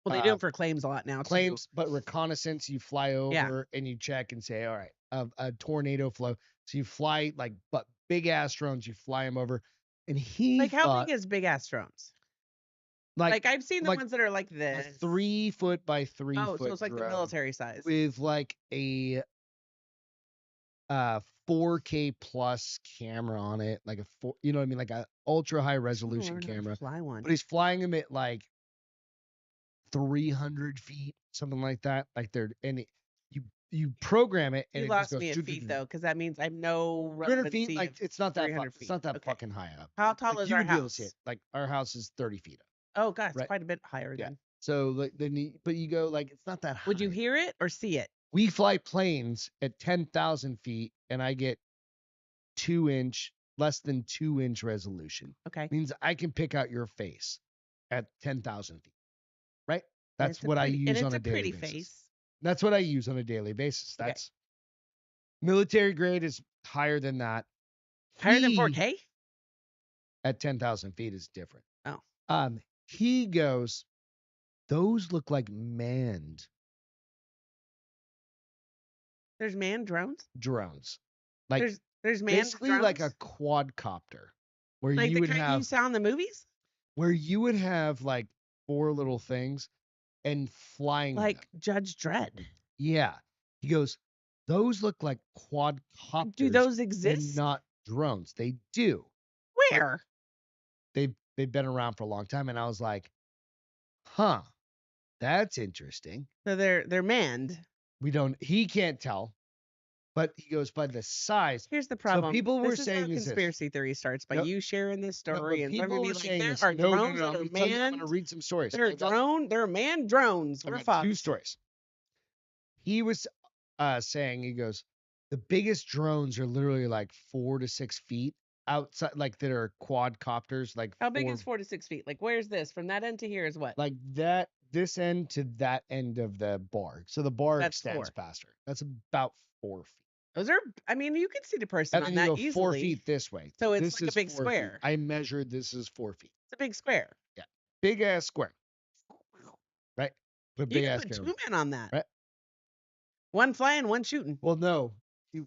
Well, they do them for claims a lot now. Too. claims, but reconnaissance, you fly over Yeah. and you check and say, all right, a tornado flow, so you fly like, but big ass drones, you fly them over. And he Like, how thought, big is big ass drones? like Like, I've seen the like ones that are like a this. 3 foot by 3 Oh, foot so it's like the drone military size. with like a 4K plus camera on it, like you know what I mean, like a ultra high I wanna resolution learn how to camera. fly one. But he's flying them at like 300 feet, something like that. Like you program it and You it just lost goes me at feet though, because that means I have no 300 feet. relevancy Like of it's not that 300 it's feet. not that Okay. fucking high up. How tall Like is you our would be able to see house? it. Like our house is 30 feet up. Oh, God, it's Right. quite a bit higher Yeah. then. So like but you go like it's not that high. Would you hear it or see it? We fly planes at 10,000 feet and I get less than 2-inch resolution. Okay. Means I can pick out your face at 10,000 feet. Right? And That's it's a what I pretty- use and on it's a daily pretty basis. face. That's what I use on a daily basis. Okay. That's military grade is higher than that. Higher than He, 4K? at 10,000 feet is different. Oh. He goes, those look like manned There's manned drones? drones. Like There's manned basically drones? like a quadcopter where Like you the would kind have you saw in the movies? like 4 little things and flying Like them. Judge Dredd. Yeah. He goes, those look like quadcopters. Do those and exist? not drones. They do. Where? They've been around for a long time, and I was like, huh, that's interesting. So they're manned. He can't tell, but he goes by the size. Here's the problem. people were this is saying how is this. conspiracy theory starts by No, you sharing this No, but story and people somebody were be like, saying there this. are No, drones no, that are I'm going manned. to read some stories. They're manned drones. I We're got fucked. 2 stories. He was saying, he goes, the biggest drones are literally like 4 to 6 feet outside, like that are quadcopters. Like How big is 4 to 6 feet? Like, where's this? From that end to here is what? like that? This end to that end of the bar. So the bar That's extends 4. past her. That's about 4 feet. Those are, I mean, you can see the person And on then you that go easily. 4 feet this way. So it's this like a is big 4 feet. square. I measured. This is 4 feet. It's a big square. Big ass square. Right. But You big can ass put square. 2 men on that. Right. One flying, one shooting. Well, no. You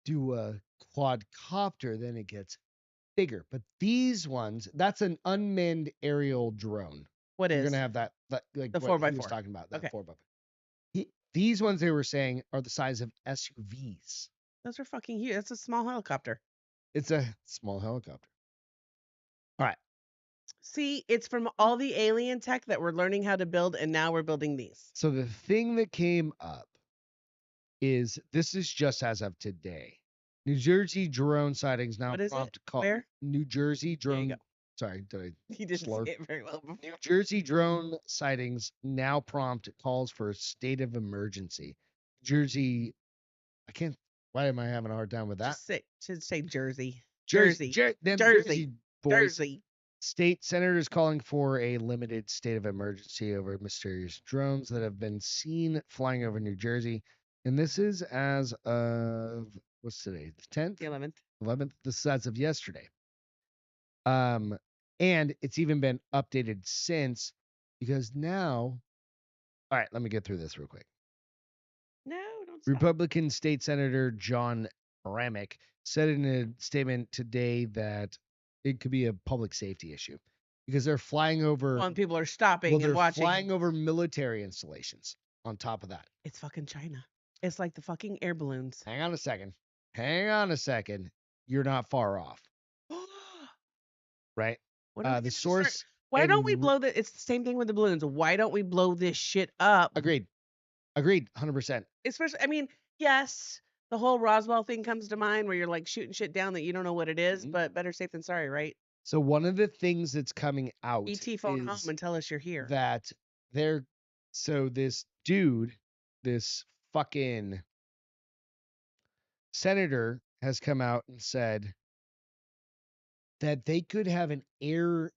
do a quadcopter, then it gets bigger. But these ones, that's an unmanned aerial drone. What You're is? gonna have that like The what 4x4. he was talking about. That Okay. 4x4. These ones they were saying are the size of SUVs. Those are fucking huge. That's a small helicopter. It's a small helicopter. All right. See, it's from all the alien tech that we're learning how to build, and now we're building these. So the thing that came up is this is just as of today. New Jersey drone sightings now What is it? prompt call. Where? New Jersey There you drone. go. Sorry, did I? He didn't Slurp. say it very well before. New Jersey drone sightings now prompt calls for a state of emergency. Jersey, I can't. Why am I having a hard time with that? Should say Jersey. Jersey. Jersey. Jersey boys. Jersey. State senators calling for a limited state of emergency over mysterious drones that have been seen flying over New Jersey. And this is as of, what's today? The 10th? The 11th. 11th. This is as of yesterday. And it's even been updated since because now, all right, let me get through this real quick. No, don't stop. Republican State Senator John Ramick said in a statement today that it could be a public safety issue because they're flying over. Well, and people are stopping Well, they're and watching. flying over military installations on top of that. It's fucking China. It's like the fucking air balloons. Hang on a second. You're not far off, right? What are we The gonna source. start- Why don't we and blow the? It's the same thing with the balloons. Why don't we blow this shit up? Agreed. 100%. Especially, I mean, yes, the whole Roswell thing comes to mind where you're like shooting shit down that you don't know what it is, Mhm. but better safe than sorry, right? So one of the things that's coming out ET phone is home and tell us you're here. that they're so this dude, this fucking senator has come out and said that they could have an air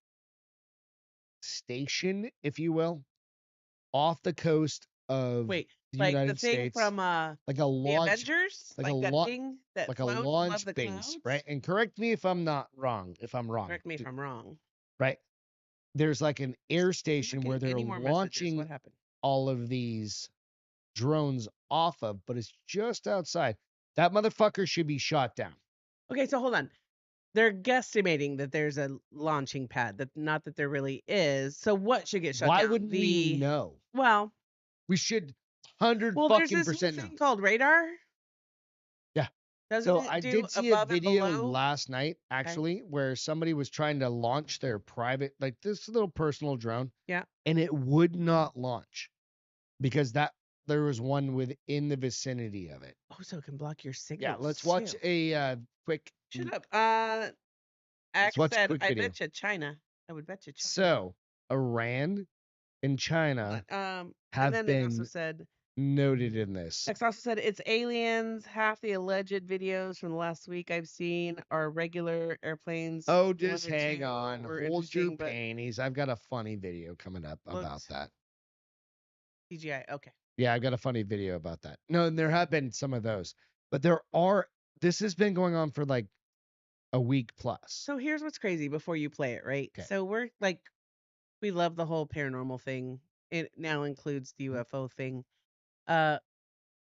station, if you will, off the coast of Wait, the like United the thing States, from like a the launch, Avengers, like like a that la- thing that like a floats above launch the base, clouds? right? And correct me if I'm not wrong. If I'm wrong, Correct me if I'm wrong. right? There's like an air station Look where at they're any more messages. launching What happened? all of these drones off of, but it's just outside. That motherfucker should be shot down. Okay, so hold on. They're guesstimating that there's a launching pad. That not that there really is. So what should get shut Why down? wouldn't we know? Well, We should 100 there's fucking this new percent know. thing called radar. Yeah. Doesn't So it I do did see a above and video below? last night, Okay. actually, where somebody was trying to launch their private, like this little personal drone, Yeah. and it would not launch because there was one within the vicinity of it. Oh, so it can block your Yeah, signals let's watch too. a quick. Shut up. Let's Ax watch a said, quick I video. bet you China. I would bet you China. So Iran and China And have then it also been said, noted in this. X also said it's aliens. Half the alleged videos from the last week I've seen are regular airplanes. Oh, One just or hang two on. were Hold your interesting, but panties. I've got a funny video coming up about looked that. CGI. Okay. Yeah, I've got a funny video about that. No, and there have been some of those, but this has been going on for like a week plus. So here's what's crazy before you play it, right? Okay. So we're like, we love the whole paranormal thing. It now includes the UFO thing.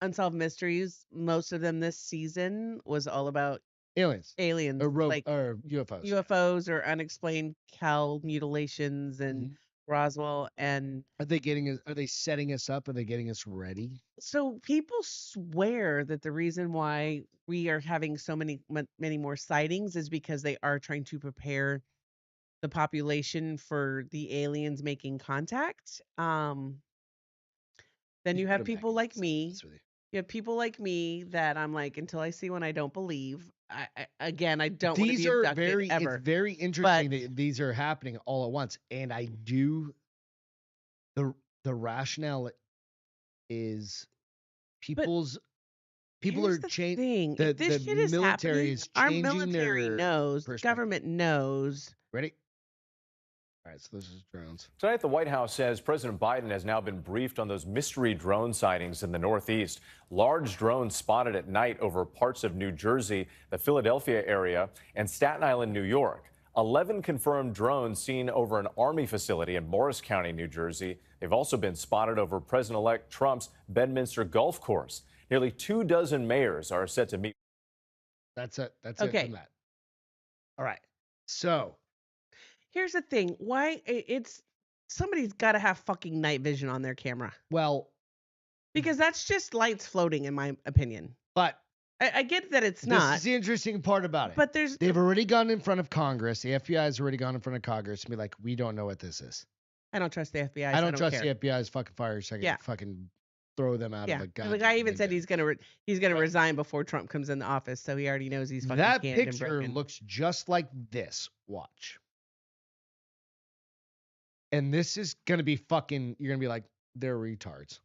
Unsolved Mysteries, most of them this season was all about Aliens. aliens, like Or UFOs. UFOs or unexplained cow mutilations and Roswell. And Are they setting us up? Are they getting us ready? so people swear that the reason why we are having so many more sightings is because they are trying to prepare the population for the aliens making contact. Then you have people like me. You have people like me that I'm like, until I see one, I don't believe. I don't want to be abducted ever. It's very interesting that these are happening all at once, and I do. The rationale is people are changing. If this shit is military happening, is our changing military their knows, the perspective. government knows. Ready? All right, so this is drones. Tonight, the White House says President Biden has now been briefed on those mystery drone sightings in the Northeast. Large drones spotted at night over parts of New Jersey, the Philadelphia area, and Staten Island, New York. 11 confirmed drones seen over an Army facility in Morris County, New Jersey. They've also been spotted over President-elect Trump's Bedminster Golf Course. Nearly 24 mayors are set to meet. That's it. That's it from that. All right. So here's the thing. Why somebody's got to have fucking night vision on their camera. Well, because that's just lights floating, in my opinion. But I get that it's not. This is the interesting part about it. But they've already gone in front of Congress. The FBI has already gone in front of Congress and be like, we don't know what this is. I don't trust the FBI. I don't trust the FBI's fucking fire second. Yeah. Fucking throw them out of the gun. The guy even said he's gonna resign before Trump comes in the office, so he already knows he's fucking that canned and picture broken. looks just like this. Watch. And this is gonna be fucking. You're gonna be like, they're retards.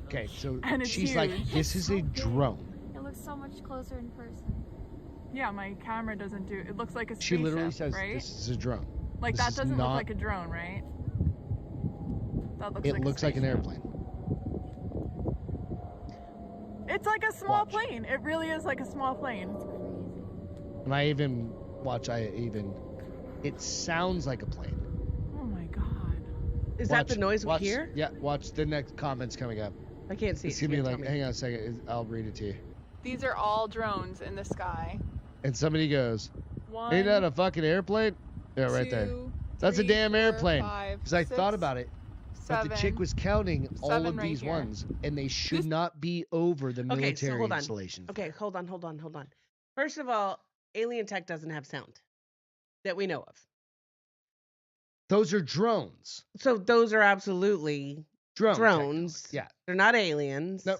Okay, so she's like, this is a drone. It looks so much closer in person. Yeah, my camera doesn't do. It looks like a spaceship, She literally says, right? this is a drone. Like This that is doesn't not- look like a drone, right? That looks It like looks a like an spaceship. airplane. It's like a small Watch. plane. It really is like a small plane. And it sounds like a plane. Oh my god. Is that the noise we hear? Yeah, watch the next comments coming up. I can't see. It's gonna be like, hang on a second, I'll read it to you. These are all drones in the sky. And somebody goes, One, ain't that a fucking airplane? Yeah, right there. That's a three, damn four, airplane. five, Because I thought six, about it. But the chick seven. was counting all seven of right these here. ones, and they should not be over the military Okay, so hold on. installations. Okay, hold on. First of all, alien tech doesn't have sound that we know of. Those are drones. So those are absolutely drones. Yeah. They're not aliens. Nope.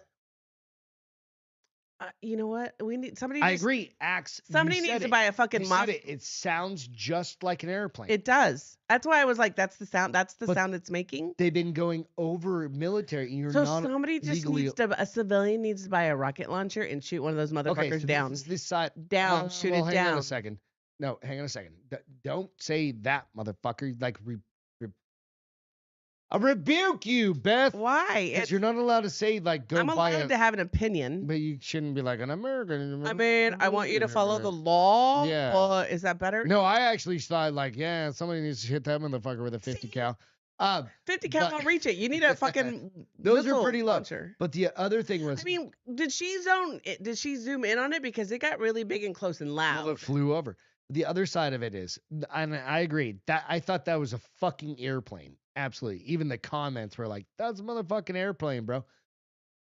You know what? We need somebody. I agree. Axe. Somebody needs to buy a fucking mod. It sounds just like an airplane. It does. That's why I was like, that's the sound. That's the But sound it's making. They've been going over military. And you're So not somebody just legally... needs to. A civilian needs to buy a rocket launcher and shoot one of those motherfuckers Okay, so down. This side. Down. Shoot it hang down. on a second. No, hang on a second. Don't say that, motherfucker. Like, I rebuke you, Beth. Why? Because you're not allowed to say, like, go I'm buy allowed to have an opinion. But you shouldn't be like an American. I mean, I want you to follow the law. Yeah. Is that better? No, I actually thought, like, yeah, somebody needs to hit that motherfucker with a 50 cal. 50 cal won't reach it. You need a fucking. Those are missile pretty low. launcher. But the other thing was. I mean, did she zoom in on it because it got really big and close and loud? Well, it flew over. The other side of it is, and I agree, that I thought that was a fucking airplane. Absolutely. Even the comments were like, that's a motherfucking airplane, bro.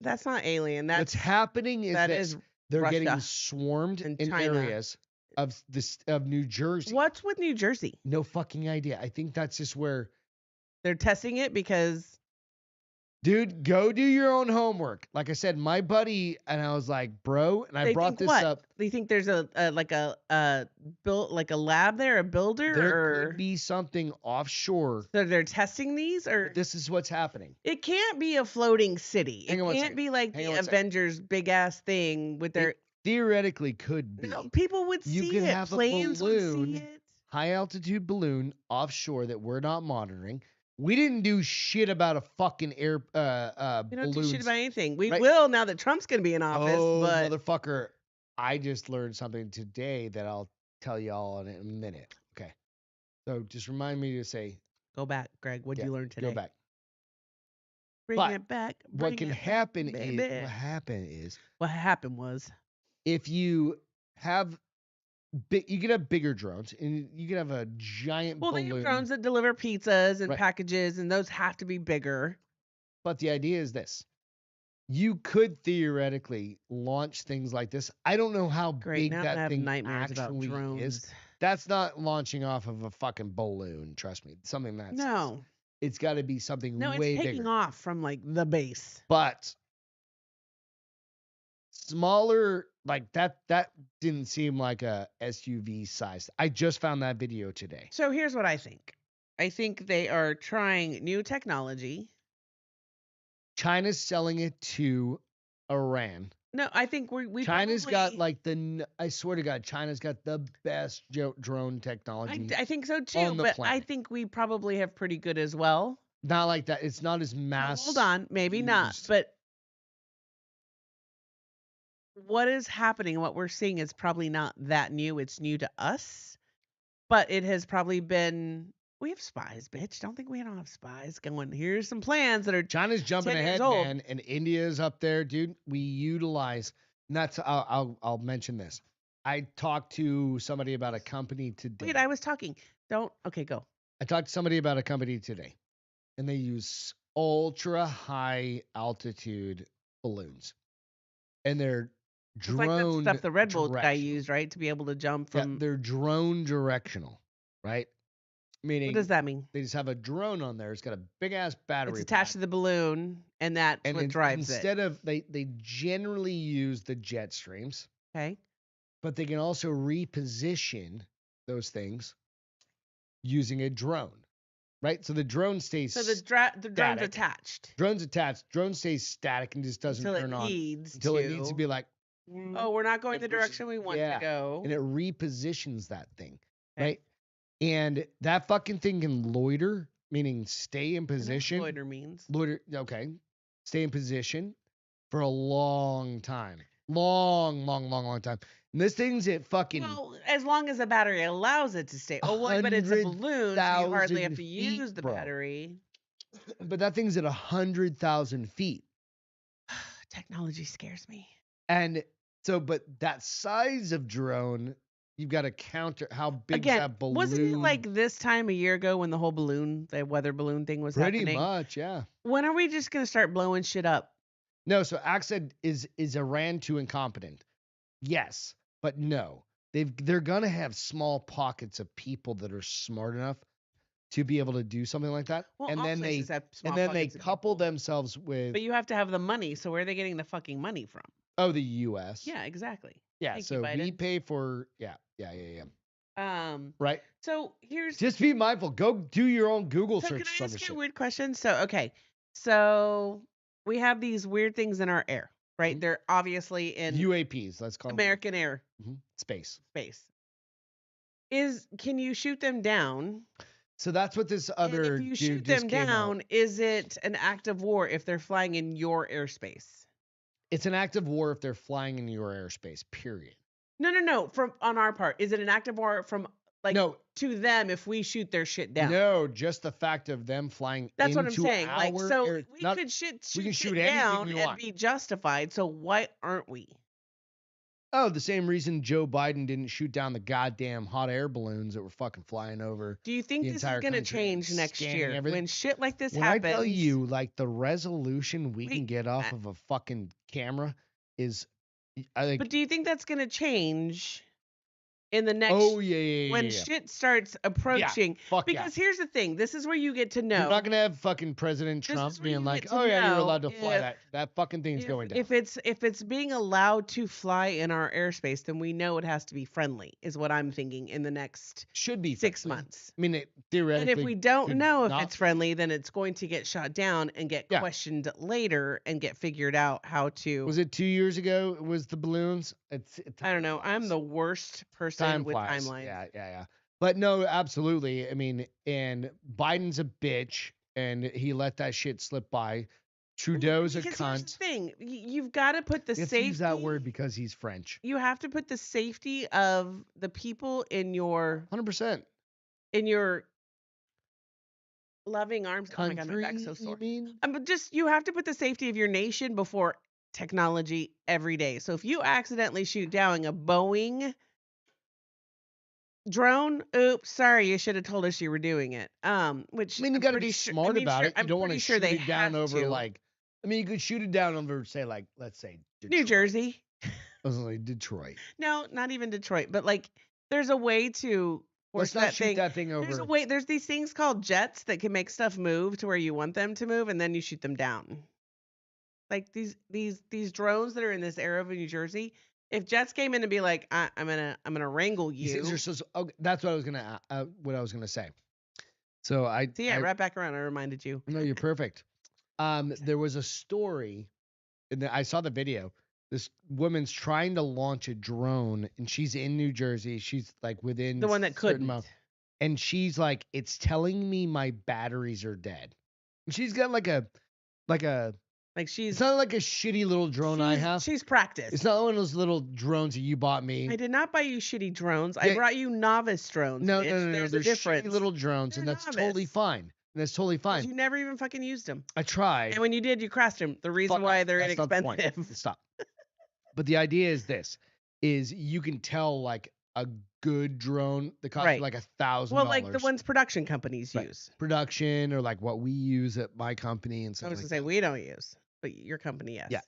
That's not alien. What's happening is that this. is They're getting Russia swarmed and in China. areas of New Jersey. What's with New Jersey? No fucking idea. I think that's just where, They're testing it because dude, go do your own homework. Like I said, my buddy and I was like, bro, and I they brought think this what? up. They think there's a build like a lab there, a builder, There or could be something offshore. so they're testing these, or This is what's happening. it can't be a floating city. Hang It on one can't second. be like Hang on the one second. Avengers big ass thing with their. It theoretically could be. No, people would You see could it. have a Planes would balloon, see it. high altitude balloon offshore that we're not monitoring. We didn't do shit about a fucking air We don't do balloons. shit about anything. We right? will now that Trump's gonna be in office. Oh, but motherfucker. I just learned something today that I'll tell you all in a minute. Okay. So just remind me to say, go back, Greg. What'd yeah, you learn today? go back. Bring But it back. What bring can it back, happen baby. is What happened was if you have you can have bigger drones and you can have a giant they balloon. have drones that deliver pizzas and Right. packages, and those have to be bigger. But the idea is this. You could theoretically launch things like this. I don't know how Great. big Now I that have thing nightmares about actually drones. is. That's not launching off of a fucking balloon, trust me. Something that's No, it's got to be something no, it's way taking bigger. off from like the base. But smaller, like that didn't seem like a SUV size. I just found that video today. So here's what I think. I think they are trying new technology. China's selling it to Iran. No, I think we China's got probably- like I swear to God, China's got the best drone technology. I think so too, on the but I planet. think we probably have pretty good as well. Not like that. It's not as No, mass. hold on, maybe not, used. but what is happening, what we're seeing is probably not that new. It's new to us, but it has probably been. We have spies, bitch. Don't think we don't have spies going. Here's some plans that are. China's jumping 10 years ahead, old. man, and India's up there, dude. We utilize. And that's I'll mention this. I talked to somebody about a company today. Wait, I was talking. Don't. Okay, go. I talked to somebody about a company today, and they use ultra high altitude balloons, and they're It's like that drone. stuff the Red Bull guy directional. used, right, to be able to jump Yeah, from. they're drone directional, right? Meaning What does that mean? they just have a drone on there. It's got a big ass battery. It's attached to the balloon, and that's and what drives instead it. of they generally use the jet streams, Okay. but they can also reposition those things using a drone, right? So the drone stays So the drone's static. attached drone's attached. Drone stays static and just doesn't until turn it on needs until to. it needs to be like, Oh, we're not going the It pushes- direction we want yeah, to go. and it repositions that thing, Okay. right? And that fucking thing can loiter, meaning stay in I know what position. loiter means. Loiter, okay. Stay in position for a long time. Long time. And this thing's at fucking Well, as long as the battery allows it to stay. Oh, well, but it's a balloon, so you hardly have 100,000 to use feet, the bro. battery. but that thing's at 100,000 feet. Technology scares me. And so, but that size of drone, you've got to counter how big Again, that balloon. wasn't it like this time a year ago when the whole balloon, the weather balloon thing was pretty happening? much, yeah. When are we just gonna start blowing shit up? No, so Axe said is Iran too incompetent? Yes, but no. They're gonna have small pockets of people that are smart enough to be able to do something like that. Well, and all then they places have small and then they pockets of couple people. themselves with But you have to have the money. So where are they getting the fucking money from? the US. Yeah, exactly. Yeah, Thank you, so we Biden. pay for yeah. Right? So here's Just be mindful. Go do your own Google so search. can I on this ask you a shit. weird question? So okay. So we have these weird things in our air, right? Mhm. They're obviously in UAPs, let's call them. American air Space. space. Can you shoot them down? So that's what this And other if you dude shoot just them came out. down, is it an act of war if they're flying in your airspace? It's an act of war if they're flying in your airspace, period. No. From on our part, is it an act of war from like no, to them if we shoot their shit down? no, just the fact of them flying That's into what I'm saying. Like, our so air, we not- could shoot we can shit shoot anything down we and want. be justified. So why aren't we? Oh, the same reason Joe Biden didn't shoot down the goddamn hot air balloons that were fucking flying over. Do you think The this is entire going to country change and next scanning year everything. when shit like this When happens? I tell you, like, the resolution we can Wait, get off of a fucking camera is, I think. but do you think that's going to change in the next? Oh yeah. When shit starts approaching. Fuck Because here's the thing. This is where you get to know. You're not gonna have fucking President This Trump is where being you like, get to "Oh yeah, you're know allowed to fly if- that. That fucking thing's going down." If it's being allowed to fly in our airspace, then we know it has to be friendly. Is what I'm thinking in the next Should be 6 friendly. months. I mean, it theoretically. And if we don't could know if not it's friendly, then it's going to get shot down and get Yeah. questioned later and get figured out how to. Was it 2 years ago? Was the balloons? It's I don't know. I'm the worst person time with flies. timelines. Yeah. But no, absolutely. I mean, and Biden's a bitch, and he let that shit slip by. Trudeau's a Because here's the cunt. thing. You've got to put the You have to safety. use that word because he's French. You have to put the safety of the people in your 100%. loving arms. Oh my God, my back's so Country, sore. you mean? But just you have to put the safety of your nation before technology every day. So if you accidentally shoot down a Boeing drone, oops, sorry, you should have told us you were doing it. Which I mean, you I'm got to pretty be sure- smart I mean, about sure- it. You I'm don't want to pretty sure shoot they it down have over to. like. I mean, you could shoot it down over, say, like, let's say, New Detroit. Jersey. I was like Detroit. No, not even Detroit, but like there's a way to Let's force not that shoot thing. that thing There's a over. way. There's these things called jets that can make stuff move to where you want them to move, and then you shoot them down. Like these drones that are in this area of New Jersey. If jets came in and be like, I'm gonna wrangle you. That's what I was gonna say. So I See, yeah, right back around. I reminded you. no, you're perfect. There was a story, and I saw the video. This woman's trying to launch a drone, and she's in New Jersey. She's like within The one that certain couldn't. amount- and she's like, "It's telling me my batteries are dead." And she's got like a. Like she's It's not like a shitty little drone I have. She's practiced. It's not one of those little drones that you bought me. I did not buy you shitty drones. I Yeah. brought you novice drones. No. There's a They're difference. shitty little drones, and They're that's totally novice. fine. And that's totally 'Cause fine. You never even fucking used them. I tried. And when you did, you crashed them. The reason Fuck why off. they're That's not the point. inexpensive. Stop. But the idea is this: is you can tell like a good drone that costs Right. like $1,000. Well, like the ones production companies Right. use. production or like what we use at my company and I stuff was like gonna say that. we don't use, but your company, yes. Yeah.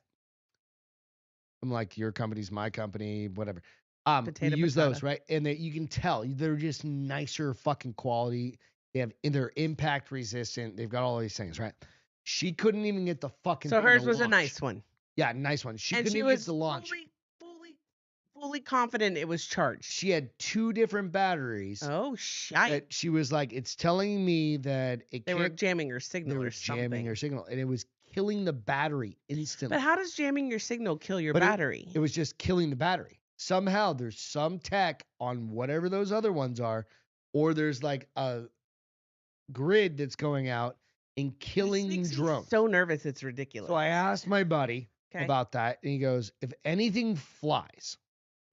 I'm like, your company's my company, whatever. Potato, we use those, potato. right? And that you can tell they're just nicer fucking quality. They're impact resistant. They've got all these things, right? She couldn't even get the fucking. So thing hers to was a launch. nice one, Yeah, nice one. She and couldn't she even get was the launch. fully confident it was charged. She had 2 different batteries. Oh shite! That she was like, it's telling me that it They were can't. jamming her They signal were or something. jamming her signal, and it was killing the battery instantly. But how does jamming your signal kill your But battery? It was just killing the battery. Somehow there's some tech on whatever those other ones are, or there's like a grid that's going out and This killing makes me drones. so nervous, it's ridiculous. So I asked my buddy Okay. about that, and he goes, if anything flies,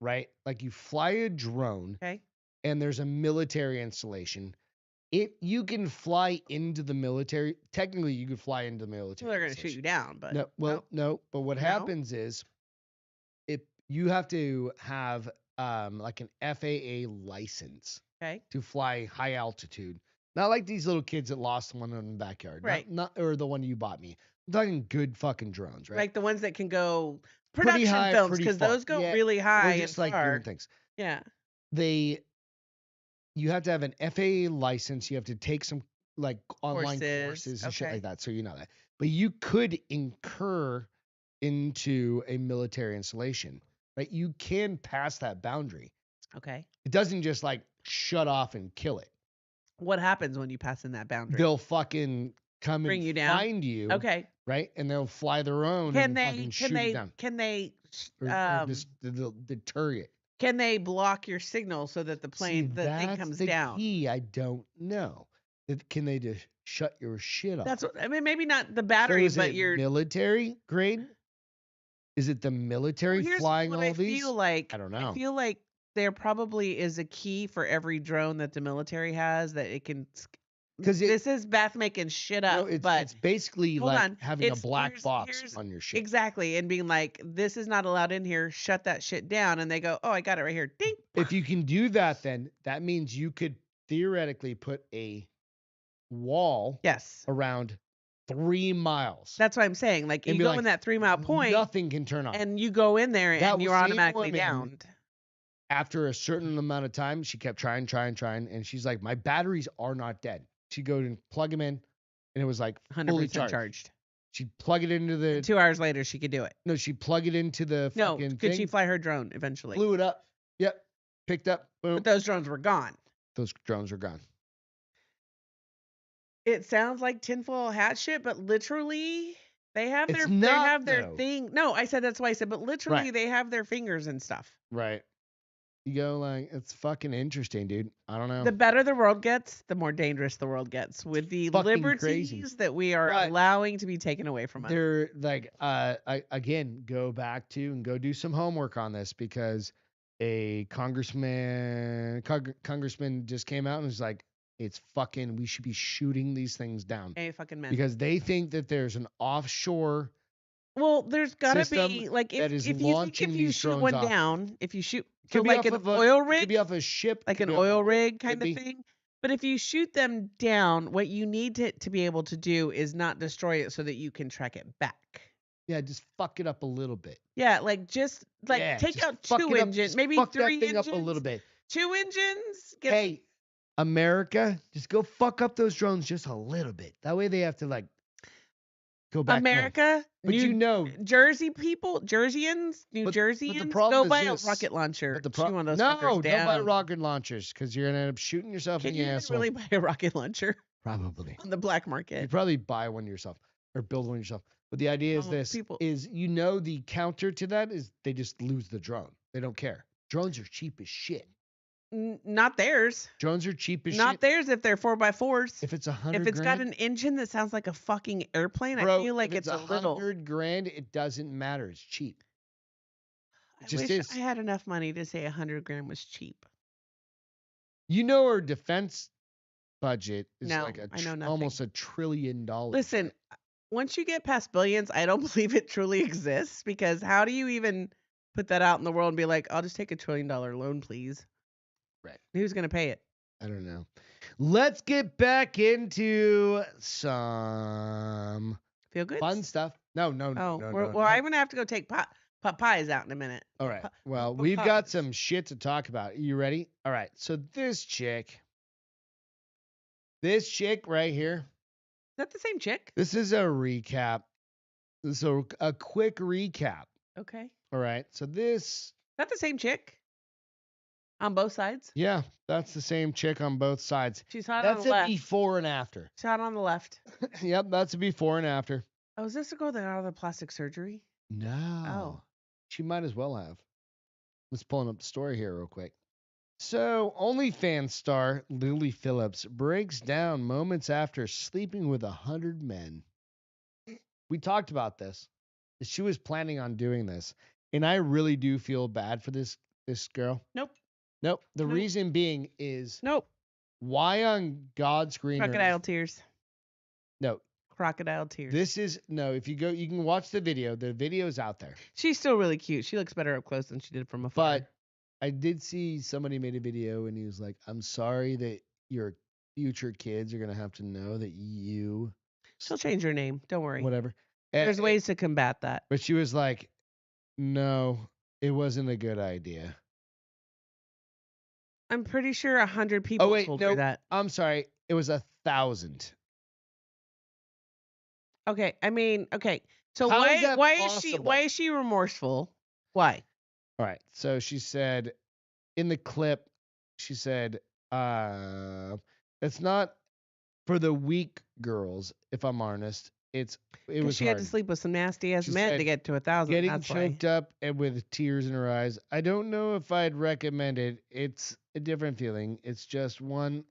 right? Like you fly a drone Okay. and there's a military installation, you can fly into the military. Technically, you could fly into the military. Well, they're gonna shoot installation. you down, but No, well, no. But what No? happens is, if you have to have like an FAA license okay. to fly high altitude, not like these little kids that lost one in the backyard, Right. Not or the one you bought me. I'm talking good fucking drones, right? Like the ones that can go Pretty production high, films pretty because far. those go Yeah, really or high just and like far. doing things. Yeah. You have to have an FAA license. You have to take some like online Courses, courses and shit okay. like that. So you know that. But you could incur into a military installation, right? You can pass that boundary. Okay. It doesn't just like shut off and kill it. What happens when you pass in that boundary? They'll fucking come Bring and you down? find you, Okay. right? And they'll fly their own Can and fucking shoot it down. Or just they'll deter it. can they block your signal so that the See, plane the thing that's comes the down? key. I don't know. Can they just shut your shit off? That's what I mean. Maybe not the So battery, is but it your military grade? Is it the military Here's flying what all I these? feel like. I don't know. I feel like there probably is a key for every drone that the military has that it can 'Cause it- this is Beth making shit up. But it's basically hold like on. having a It's- black here's- box here's- on your shit. Exactly, and being like, this is not allowed in here. Shut that shit down. And they go, oh, I got it right here. Ding. If you can do that, then that means you could theoretically put a wall Yes. around 3 miles. That's what I'm saying. Like, And you be go like, in that 3-mile point, Nothing can turn on. and you go in there, That and you're same automatically woman- downed. After a certain amount of time, she kept trying, and she's like, my batteries are not dead. She'd go and plug them in, and it was like 100% fully charged. She'd plug it into the 2 hours later, she could do it. no, she'd plug it into the No, fucking could thing, she fly her drone eventually? blew it up. Yep, picked up. Boom. But those drones were gone. Those drones are gone. It sounds like tinfoil hat shit, but literally they have It's their not, though. thing. No, I said that's why I said, but literally Right. they have their fingers and stuff. Right. You go like, it's fucking interesting, dude. I don't know. The better the world gets, the more dangerous the world gets with the Fucking liberties crazy. that we are But allowing to be taken away from us. They're like, again, go back to and go do some homework on this because a congressman just came out and was like, it's fucking, we should be shooting these things down Hey, fucking men. because they think that there's an offshore. Well, there's gotta system be like that is if you think launching if you these shoot drones one off. down, if you shoot Could so be like off an of a- oil It rig, could be off a ship. like could an be off- oil rig kind could of be. thing. But if you shoot them down, what you need to be able to do is not destroy it so that you can track it back. Yeah, just fuck it up a little bit. Yeah, like just like Yeah, take just out fuck 2 it up, engines, just maybe fuck 3 that thing engines. up a little bit. 2 engines. Get, Hey, America, just go fuck up those drones just a little bit. That way they have to like go back home. America, But New you know, Jersey people, Jerseyans, New But- Jerseyans, but the problem go is buy this. a rocket launcher. but the Shoot one of those no, fuckers don't buy down. rocket launchers because you're gonna end up shooting yourself Can in you the even asshole. really buy a rocket launcher Probably. on the black You market? probably buy one yourself or build one yourself. But the idea is Oh, this: people- is the counter to that is they just lose the drone. They don't care. Drones are cheap as shit. Not theirs. Drones are cheap as Not shit. theirs if they're 4x4s. If it's $100 If it's got grand, an engine that sounds like a fucking airplane, bro, I feel like if it's a little. $100,000, it doesn't matter. It's cheap. I just wish is. I had enough money to say 100 grand was cheap. You know our defense budget is No, like I know nothing. almost $1 trillion. Listen, once you get past billions, I don't believe it truly exists because how do you even put that out in the world and be like, I'll just take $1 trillion loan, please? Right. Who's going to pay it? I don't know. Let's get back into some Feel good? fun stuff. No. Oh, no, well, no. I'm going to have to go take pies out in a minute. All right. pu- Well, pu- we've got pies. some shit to talk about. You ready? All right. So this chick right here, Is that the same chick? this is a recap. This is a quick recap. Okay. Is All right. So this, that the same chick? On both sides? yeah, that's the same chick on both sides. She's hot on That's the a left. before and after. She's hot on the left. Yep, that's a before and after. Oh, is this a girl that got out of the plastic surgery? No. She might as well have. Let's pull up the story here real quick. So, OnlyFans star Lily Phillips breaks down moments after sleeping with 100 men. We talked about this. She was planning on doing this, and I really do feel bad for this girl. Nope. Nope. The Nope. reason being is Nope. why on God's green earth- Crocodile tears. No, Crocodile tears. this is no. If you go, you can watch the video. The video's out there. She's still really cute. She looks better up close than she did from afar. But I did see somebody made a video and he was like, I'm sorry that your future kids are going to have to know that you, she'll change her name. Don't worry. whatever. There's ways to combat that. But she was like, no, it wasn't a good idea. I'm pretty sure 100 people wait, told no. her that. I'm sorry. It was 1,000. Okay, I mean, okay. So How is that why is possible? she remorseful? Why? All right. So she said in the clip, she said, it's not for the weak girls, if I'm honest. It 'Cause was she hard. had to sleep with some nasty ass She men said, to get to 1,000. Getting That's why. choked up and with tears in her eyes. I don't know if I'd recommend it. It's a different feeling. It's just one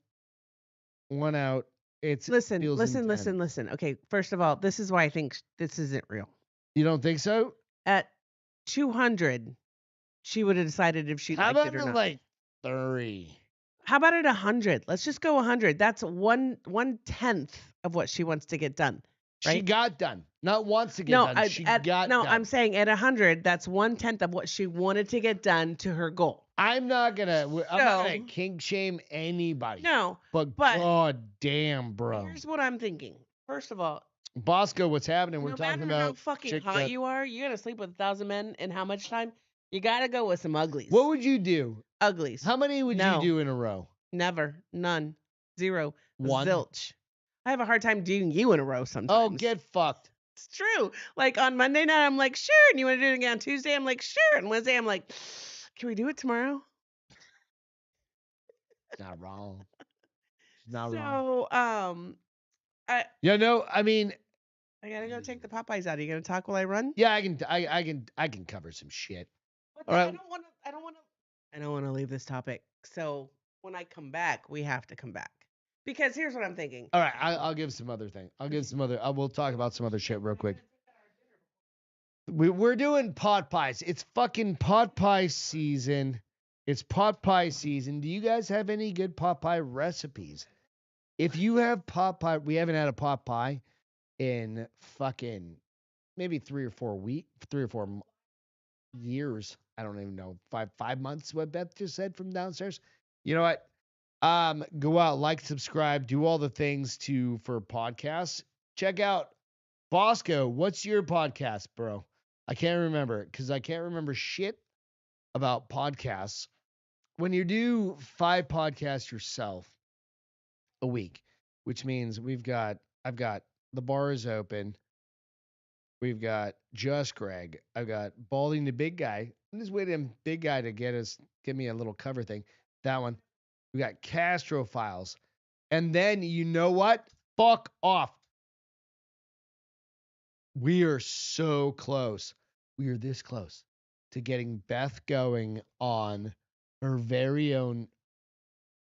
out. It's Listen, feels intense. listen. Okay, first of all, this is why I think this isn't real. You don't think so? At 200, she would have decided if she How liked about it or at not. like 3? How about at 100? Let's just go 100. That's 1/10 of what she wants to get done. She Right? got done. Not wants to get No, done. She got done. I'm saying at 100, that's 1/10 of what she wanted to get done to her goal. I'm not gonna So- kink shame anybody. No, But but- god damn, bro. here's what I'm thinking. First of all, Bosco, what's happening? We're no talking matter how about fucking chick hot that- you are, you're gonna sleep with 1,000 men in how much time? You gotta go with some uglies. What would you do? Uglies. How many would No. you do in a row? Never. None. Zero. One? Zilch. I have a hard time doing you in a row sometimes. Oh, get fucked. It's true. Like on Monday night, I'm like, sure. And you want to do it again on Tuesday? I'm like, sure. And Wednesday, I'm like, can we do it tomorrow? Not wrong. Not wrong. So, I I mean, gotta go take the Popeyes out. Are you gonna talk while I run? yeah, I can cover some shit. But All I right. don't want to leave this topic. So when I come back, we have to come back because here's what I'm thinking. All right, I'll give some other thing. I'll give some other. We'll talk about some other shit real quick. We're doing pot pies. It's fucking pot pie season. It's pot pie season. Do you guys have any good pot pie recipes? If you have pot pie, we haven't had a pot pie in fucking maybe 3 or 4 years. I don't even know. 5 months. What Beth just said from downstairs. You know what? Go out, like, subscribe, do all the things for podcasts. Check out Bosco. What's your podcast, bro? I can't remember because I can't remember shit about podcasts. When you do 5 podcasts yourself a week, which means I've got The Bar is Open. We've got Just Greg. I've got Balding the Big Guy. I'm just waiting for Big Guy to give me a little cover thing. That one. We got Castro Files. And then you know what? Fuck off. We are so close. We are this close to getting Beth going on her very own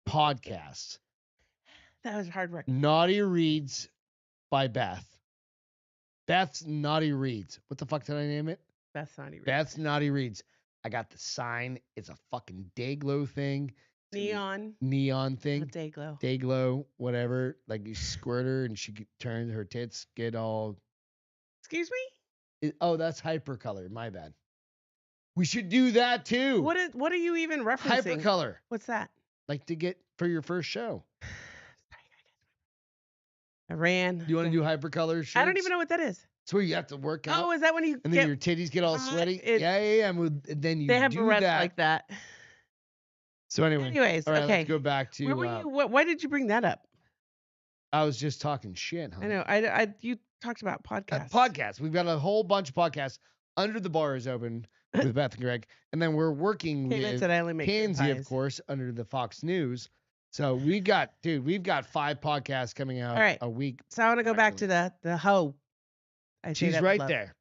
podcast. That was hard work. Naughty Reads by Beth. Beth's Naughty Reads. What the fuck did I name it? Beth's Naughty Reads. Beth's Naughty Reads. I got the sign. It's a fucking Dayglow thing. Neon thing. With Dayglow. Dayglow, whatever. Like you squirt her and she turns her tits, get all. Excuse me? Oh, that's hypercolor. My bad. We should do that too. What are you even referencing? Hypercolor? What's that? Like to get for your first show. I ran. Do you want to do hypercolor shirts? I don't even know what that is. It's where you have to work out. Oh, is that when you and then your titties get all sweaty? Yeah. And then you they have do barrettes that. like that. So anyway. Anyways, all right, okay. Let's go back to. Where were you? Why did you bring that up? I was just talking shit. Huh? I know. You talked about podcasts. Podcasts. We've got a whole bunch of podcasts. Under the Bar is Open with Beth and Greg, and then we're working with I only make Pansy, of pies. course, under the Fox News. So we've got 5 podcasts coming out All right. a week. So I want to go back to the hoe. I say She's that with right love. there.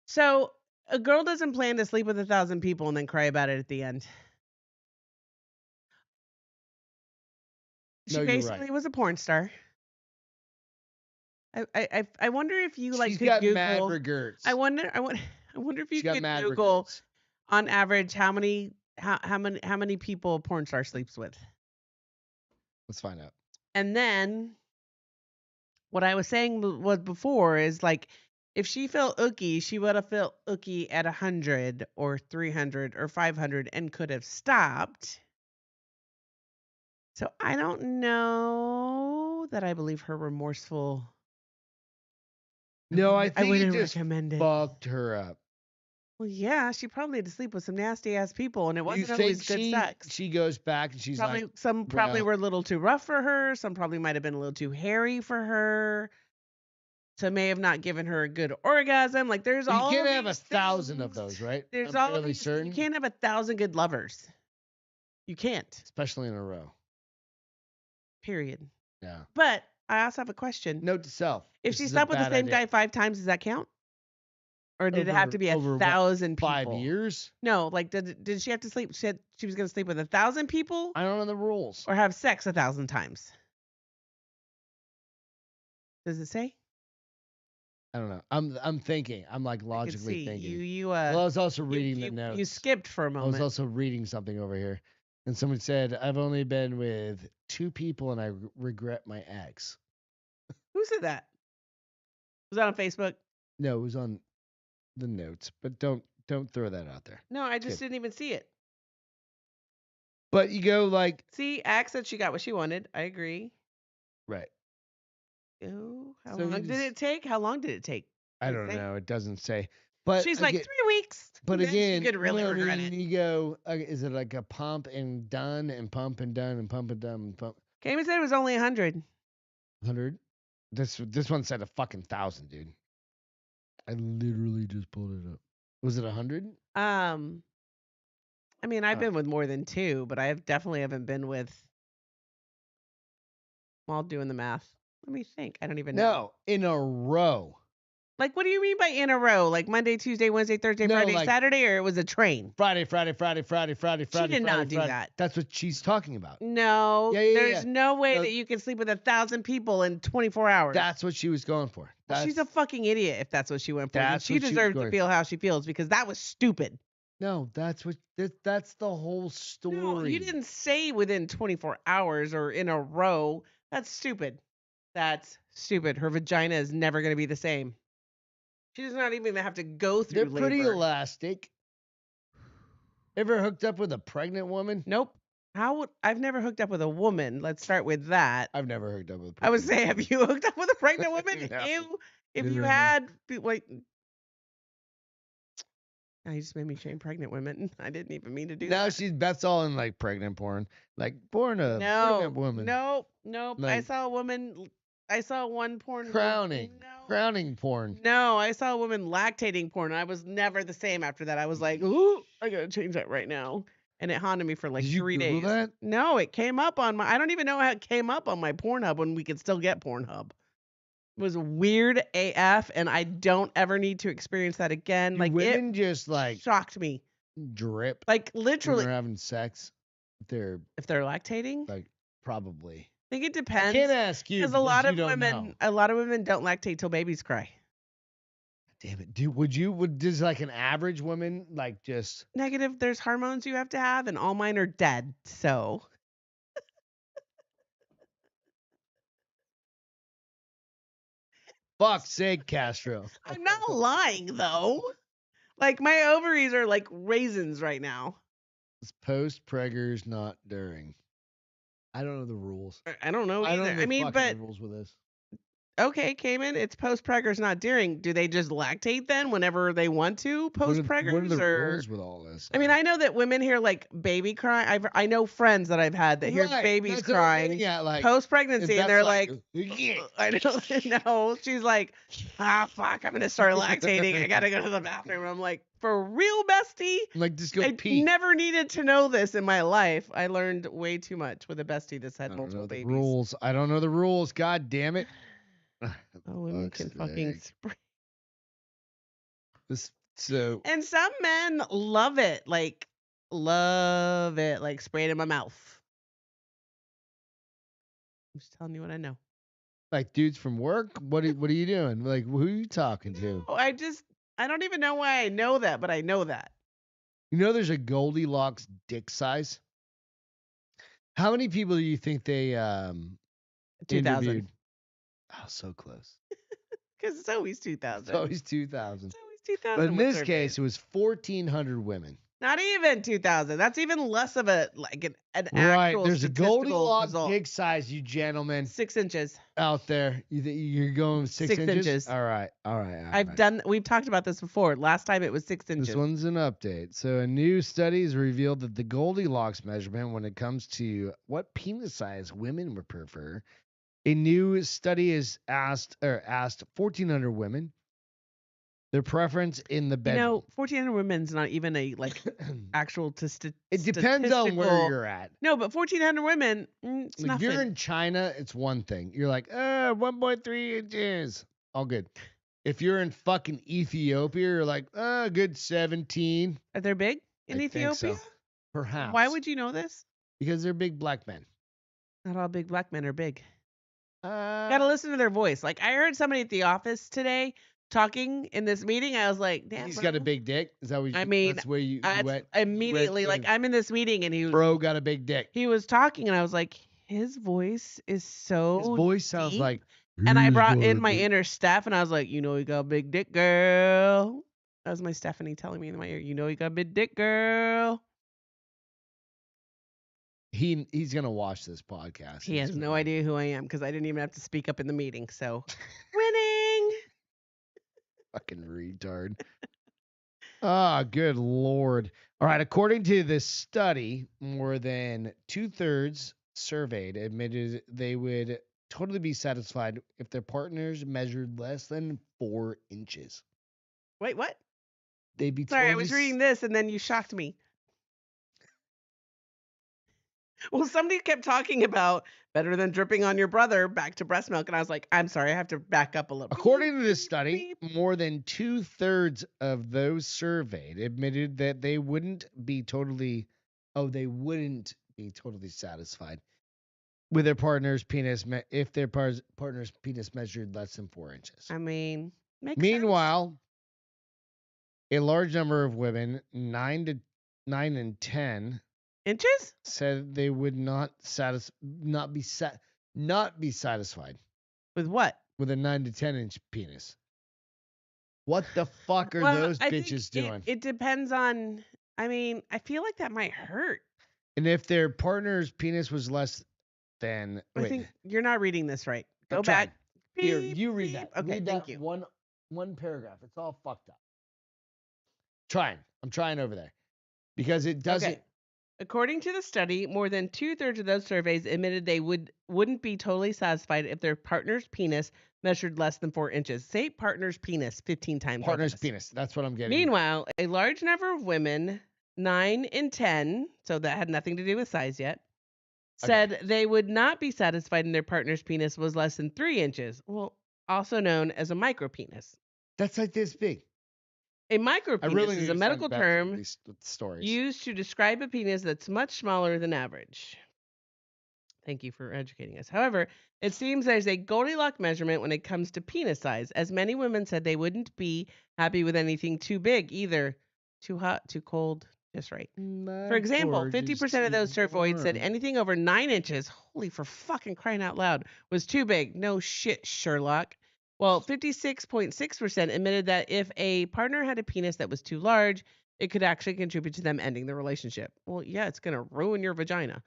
So a girl doesn't plan to sleep with 1,000 people and then cry about it at the end. She No, you're basically right. was a porn star. I wonder if you She's could got Google. mad regrets. I wonder if you She's got could mad Google regrets. on average how many people a porn star sleeps with. Let's find out. And then what I was saying was before is like if she felt ooky, she would have felt ooky at 100 or 300 or 500 and could have stopped. So I don't know that I believe her remorseful. No, I think wouldn't it just recommend it. fucked her up. Well, yeah, she probably had to sleep with some nasty ass people, and it You wasn't think always good sex. she goes back and she's Probably like, some probably well- were a little too rough for her. Some probably might have been a little too hairy for her. Some may have not given her a good orgasm. Like there's all. you can't have these 1,000 of things. those, right? There's I'm all fairly these, certain, You can't have 1,000 good lovers. You can't. especially in a row. Period. Yeah. But I also have a question. Note to self. If this she is a slept with the bad same idea. guy 5 times, does that count? Or did it have to be Over what, 1,000 people? 5 years? No, like did she have to sleep? She was going to sleep with 1,000 people, I don't know the rules. or have sex 1,000 times. Does it say? I don't know. I'm thinking. I'm like I could logically see. thinking. You well, I was also you- reading you, the notes. You skipped for a I was moment. also reading something over here. And someone said, I've only been with 2 people and I regret my ex. Who said that? Was that on Facebook? No, it was on the notes, but don't throw that out there. No, I just Good. didn't even see it. But you go like, See, Axe said she got what she wanted. I agree. right. Oh, how So you long did just- it take? How long did it take? I Does it don't say? know. It doesn't say. But She's like again, 3 weeks. but Then again, she could really no, I regret mean, it. you go, is it like a pump and done and pump and done and pump and done and pump? Cayman said it was only 100. 100? This one said a fucking 1,000, dude. I literally just pulled it up. Was it 100? I mean, I've been with more than 2, but I definitely haven't been with. While doing the math, let me think. I don't even know. No, in a row. Like, what do you mean by in a row? Like Monday, Tuesday, Wednesday, Thursday, No, Friday, like- Saturday, or it was a train? Friday. She did not do that. That's what she's talking about. No, Yeah, there's no way No. that you can sleep with 1,000 people in 24 hours. That's what she was going for. Well, she's a fucking idiot if that's what she went for. And That's she what she was deserves to going feel how she feels because that was stupid. No, that's the whole story. No, you didn't say within 24 hours or in a row. That's stupid. That's stupid. Her vagina is never going to be the same. She does not even have to go through They're pretty labor. elastic. Ever hooked up with a pregnant woman? Nope. I've never hooked up with a woman. Let's start with that. I've never hooked up with a I would pregnant say, have you hooked up with a pregnant woman? No. Ew. If Never you have. had, like, now you just made me shame pregnant women. I didn't even mean to do Now that. Beth's all in like pregnant porn. Like PornHub, pregnant woman. Nope. I Like- saw a woman. I saw one porn. Crowning. No. Crowning porn. No, I saw a woman lactating porn. I was never the same after that. I was like, ooh, I gotta change that right now. And it haunted me for like Did you 3 Google days. that? No, it came up on my. I don't even know how it came up on my PornHub when we could still get PornHub. It was weird AF, and I don't ever need to experience that again. Do Like women it just like shocked me. drip Like when literally, they're having sex? They're if they're lactating, like probably. I think it I depends. can't ask you Because a lot you of don't women, know. a lot of women don't lactate till babies cry. Damn it, dude! Would does like an average woman like just? Negative. There's hormones you have to have, and all mine are dead. So Fuck's sake, Castro. I'm not lying though. Like my ovaries are like raisins right now. It's post preggers, not during. I don't know the rules. I don't know I either. don't know I the mean, fucking but rules with this. okay, Cayman, it's post preggers, not during. Do they just lactate then whenever they want to post What are preggers the or? rules with all this? I mean, I know that women hear like baby crying. I know friends that I've had that hear Right, babies that's what I'm crying getting at, like, post pregnancy, if and they're that's like, "Yeah." I don't know. She's like, fuck, I'm gonna start lactating. I gotta go to the bathroom. And I'm like, for real, bestie? Like just go I pee. never needed to know this in my life. I learned way too much with a bestie that's I had don't multiple know the babies. rules. I don't know the rules. God damn it. Oh, women Fuck's can fucking sake. spray. This so And some men love it, like spray it in my mouth. I'm just telling you what I know. like dudes from work. What are you doing? Like who are you talking to? Oh, I don't even know why I know that, but I know that. You know, there's a Goldilocks dick size. How many people do you think they 2,000. interviewed? Oh, so close. Because it's always 2,000. It's always 2,000. It's always 2,000. But in with this surveys. case, it was 1,400 women. Not even 2,000. That's even less of a an Right. actual There's a statistical Goldilocks result. dick size, you gentlemen 6 inches. out there. You're going with 6 6 inches? inches. All right. All right. We've talked about this before. Last time it was 6 inches. This one's an update. So, a new study has revealed that the Goldilocks measurement, when it comes to what penis size women would prefer, a new study has asked 1,400 women their preference in the bedroom. 1,400 women's not even a actual It depends on where you're at. No, but 1,400 women, it's Like if nothing. you're in China, it's one thing. You're like, 1.3 inches. All good. If you're in fucking Ethiopia, you're like, good 17. Are they big in I think Ethiopia? so. Perhaps. Why would you know this? Because they're big black men. Not all big black men are big. Gotta listen to their voice. Like I heard somebody at the office today talking in this meeting, I was like, damn, He's bro. got a big dick. Is that what you? I mean, that's where you I went. immediately, like, I'm in this meeting and Bro got a big dick. he was talking and I was like, his voice is so His voice sounds deep. like. And I "He's brought got in a my big-" inner Steph and I was like, you know, you got a big dick, girl. That was my Stephanie telling me in my ear, you know, you got a big dick, girl. He's gonna watch this podcast. He has He's no gonna- idea who I am because I didn't even have to speak up in the meeting. So, winning. Fucking retard. Ah, good lord. All right. According to this study, more than 2/3 surveyed admitted they would totally be satisfied if their partners measured less than 4 inches. Wait, what? They'd be Sorry, I totally was reading this and then you shocked me. Well, somebody kept talking about better than dripping on your brother back to breast milk. And I was like, I'm sorry, I have to back up a little. According to this study, more than 2/3 of those surveyed admitted that they wouldn't be totally satisfied with their partner's penis if their partner's penis measured less than 4 inches. I mean, makes Meanwhile, a large number of women, 9 and 10, inches? said they would not be satisfied With what? with a 9 to 10 inch penis. What the fuck are those I think bitches doing? It depends on. I mean, I feel like that might hurt. And if their partner's penis was less than, I think you're not reading this right. Go I'm trying. back. Here, Beep, you read beep. that. Okay, Read thank that you. one paragraph. It's all fucked up. I'm trying over there because it doesn't. Okay. According to the study, more than 2/3 of those surveys admitted they wouldn't be totally satisfied if their partner's penis measured less than 4 inches. Say partner's penis 15 times. Partner's penis. That's what I'm getting. Meanwhile, a large number of women, 9 and 10, so that had nothing to do with size yet, said they would not be satisfied in their partner's penis was less than 3 inches. Well, also known as a micropenis. That's like this big. A micropenis is a medical term These stories. used to describe a penis that's much smaller than average. Thank you for educating us. However, it seems there's a Goldilocks measurement when it comes to penis size, as many women said they wouldn't be happy with anything too big either. Too hot, too cold, just right. For example, 50% of those surveyed said anything over 9 inches, holy for fucking crying out loud, was too big. No shit, Sherlock. Well, 56.6% admitted that if a partner had a penis that was too large, it could actually contribute to them ending the relationship. Well, yeah, it's going to ruin your vagina.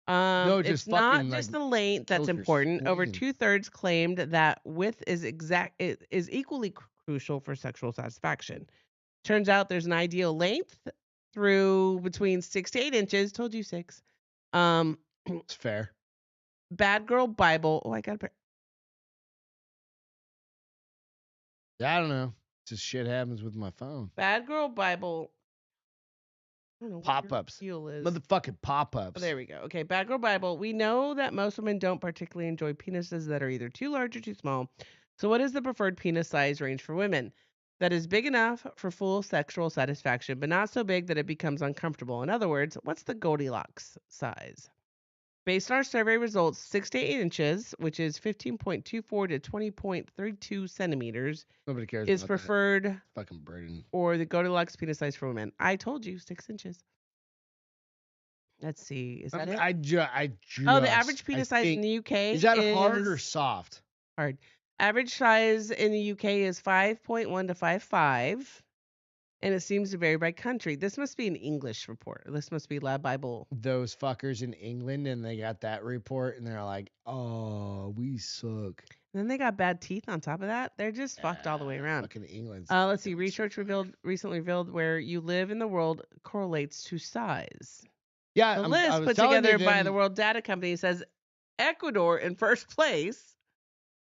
No, It's just not fucking, just like, the length that's kill your important. Over spleen. 2/3 claimed that width is equally crucial for sexual satisfaction. Turns out there's an ideal length through between 6 to 8 inches. Told you 6. It's fair. Bad Girl Bible. Oh, I got to. I don't know. Just shit happens with my phone. Bad Girl Bible. I don't know what your Pop-ups. deal is. Motherfucking Oh, pop-ups. there we go. Okay, Bad Girl Bible. We know that most women don't particularly enjoy penises that are either too large or too small. So what is the preferred penis size range for women? That is big enough for full sexual satisfaction, but not so big that it becomes uncomfortable. In other words, what's the Goldilocks size? Based on our survey results, 6 to 8 inches, which is 15.24 to 20.32 centimeters, Nobody cares is about preferred that. Fucking burden. or the Goldilocks penis size for women. I told you 6 inches. Let's see. Is that it? I just. Oh, the average penis size in the UK Is that hard or soft? hard. Average size in the UK is 5.1 to 5.5, and it seems to vary by country. This must be an English report. This must be Lab Bible. Those fuckers in England, and they got that report, and they're like, "Oh, we suck." And then they got bad teeth on top of that. They're just fucked all the way around. Fucking England. Let's see. Research recently revealed where you live in the world correlates to size. Yeah, The I list was put telling together you by them- the World Data Company says Ecuador in first place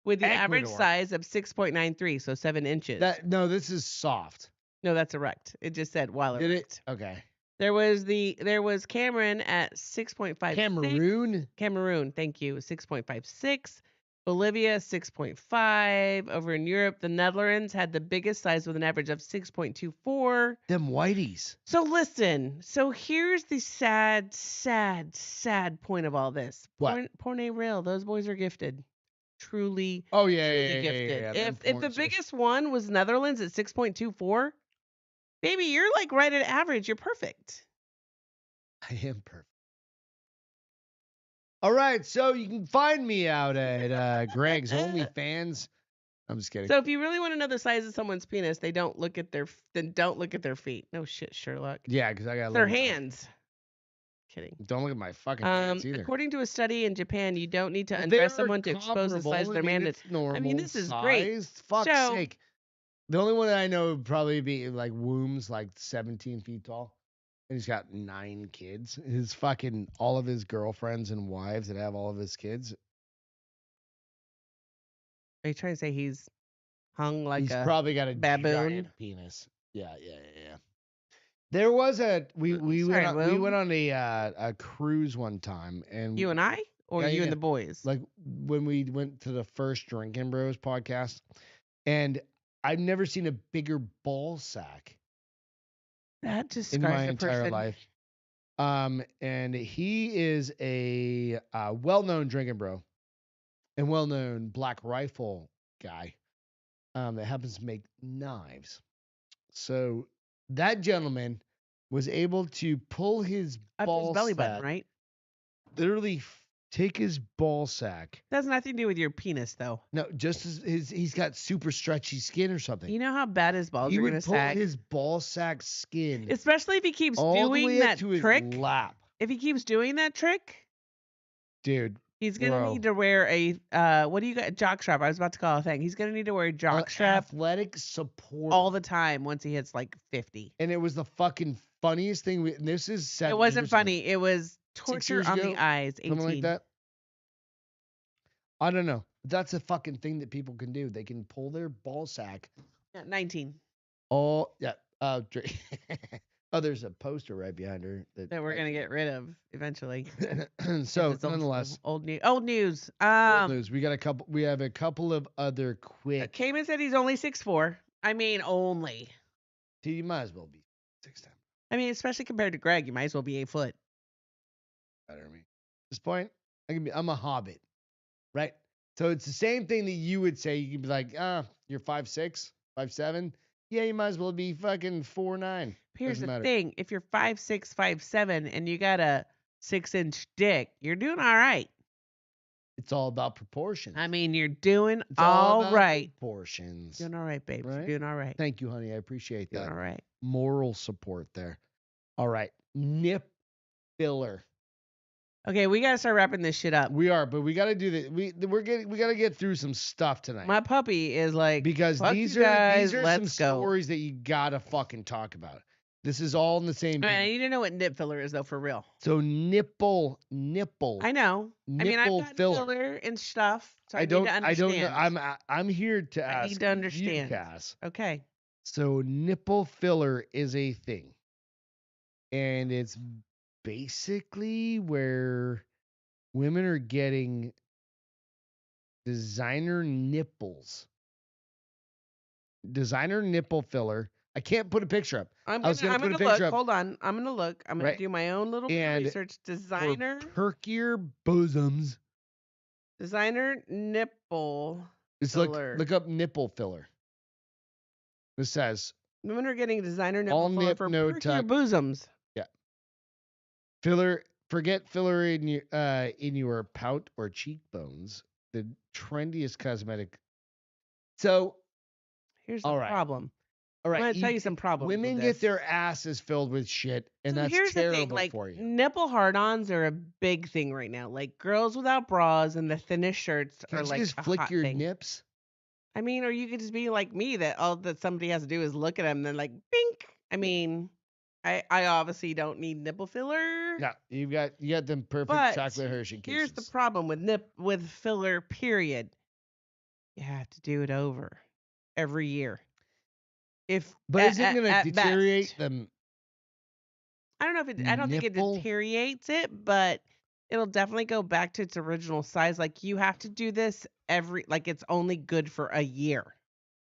with the average Ecuador. size of 6.93, so 7 inches. No, this is soft. No, that's erect. It just said while Did erect. it? Okay. There was Cameron at 6.56. Cameroon, thank you, 6.56. Bolivia 6.5. Over in Europe, the Netherlands had the biggest size with an average of 6.24. Them whiteys. So listen. So here's the sad point of all this. What? Porn ain't real. Those boys are gifted. truly, Oh yeah, truly yeah, yeah, yeah, gifted. yeah. Them If the porn stars. biggest one was Netherlands at 6.24, baby, you're like right at average. You're perfect. I am perfect. All right, so you can find me out at Greg's OnlyFans. I'm just kidding. So if you really want to know the size of someone's penis, don't look at their feet. No shit, Sherlock. Yeah, because I got Their hands. Kidding. Don't look at my fucking hands either. According to a study in Japan, you don't need to They're undress someone to expose the comparable. size of their I mean, man. it's normal I mean, this is great. size. Fuck's So- sake. The only one that I know would probably be like Womb's, like 17 feet tall. And he's got 9 kids. His fucking, all of his girlfriends and wives that have all of his kids. Are you trying to say he's hung like He's a probably got a baboon? giant penis. Yeah. There was we Sorry, we Womb? went on a cruise one time, and You and I, or Yeah, you yeah. and the boys? like when we went to the first Drinking Bros podcast, and I've never seen a bigger ball sack That describes in my a entire person. life. And he is a well-known Drinking Bro and well-known Black Rifle guy that happens to make knives. So that gentleman was able to pull his Up to ball his belly button, sack, right? literally take his ball sack. That has nothing to do with your penis, though. No, just he's got super stretchy skin or something. You know how bad his balls He are would gonna pull sag, his ball sack skin especially if he keeps all the doing way that up to his trick. lap, If he keeps doing that trick, dude. he's gonna Bro. need to wear a what do you got? Jock strap. I was about to call it a thing. He's gonna need to wear a jock strap Athletic support. all the time once he hits like 50. And it was the fucking funniest thing. And this is 7 It wasn't years ago. funny. It was torture years on ago, the eyes. 18. Something like that. I don't know. That's a fucking thing that people can do. They can pull their ball sack. Yeah, 19. Oh yeah. Oh, there's a poster right behind her That we're gonna get rid of eventually. So It's old- nonetheless, old news. Old news. old news. We have a couple of other quick. Cayman said he's only 6'4". I mean, only. You might as well be 6'10". I mean, especially compared to Greg, you might as well be 8 foot. Better than me. At this point, I'm a hobbit, right? So it's the same thing that you would say. You could be like, you're 5'6", 5'7". Yeah, you might as well be fucking 4'9". Here's Doesn't the matter. thing: if you're 5'6", 5'7", and you got a 6-inch dick, you're doing all right. It's all about proportions. I mean, you're doing It's all about right. proportions. Doing all right, babes. Right? You're doing all right. Thank you, honey. I appreciate Doing that. all right. Moral support there. All right. Nip filler. Okay, we gotta start wrapping this shit up. We are, but we got to do this. We got to get through some stuff tonight. My puppy is like, Because fuck these you are guys, some let's go. stories that you gotta fucking talk about. This is all in the same. I mean, I thing. need to know what nip filler is though, for real. So nipple. I know. I mean, I've Nipple got filler. filler and stuff. So I, I don't. need to I don't know. understand. I'm here to I ask. need to understand. You, Cass. Okay. So nipple filler is a thing, and it's basically where women are getting designer nipples. Designer nipple filler. I can't put a picture up. I'm I was gonna, gonna I'm put a gonna picture look. up. Hold on. I'm gonna look. I'm gonna Right. do my own little And research. For Designer bosoms. nipple. It's Filler. look up nipple filler. This says Women are getting designer nipple All filler nip, for no perkier tuck. bosoms. filler. Forget filler in your pout or cheekbones. The trendiest cosmetic. So Here's All the right. problem. all right, I'm gonna tell you some problems. women with get this. their asses filled with shit, and So that's here's the terrible thing, like for you. nipple hard-ons are a big thing right now. Like girls without bras and the thinnest shirts Can are you like just a flick hot your thing. nips? I mean, or you could just be like me, that all that somebody has to do is look at them and then like bink. I mean, I obviously don't need nipple filler. No, you got them perfect But chocolate Hershey kisses. Here's the problem with filler. Period. You have to do it over every year. But is it going to at deteriorate best. them? I don't know if it. I don't think it nipple? deteriorates it, but it'll definitely go back to its original size. Like you have to do this like it's only good for a year.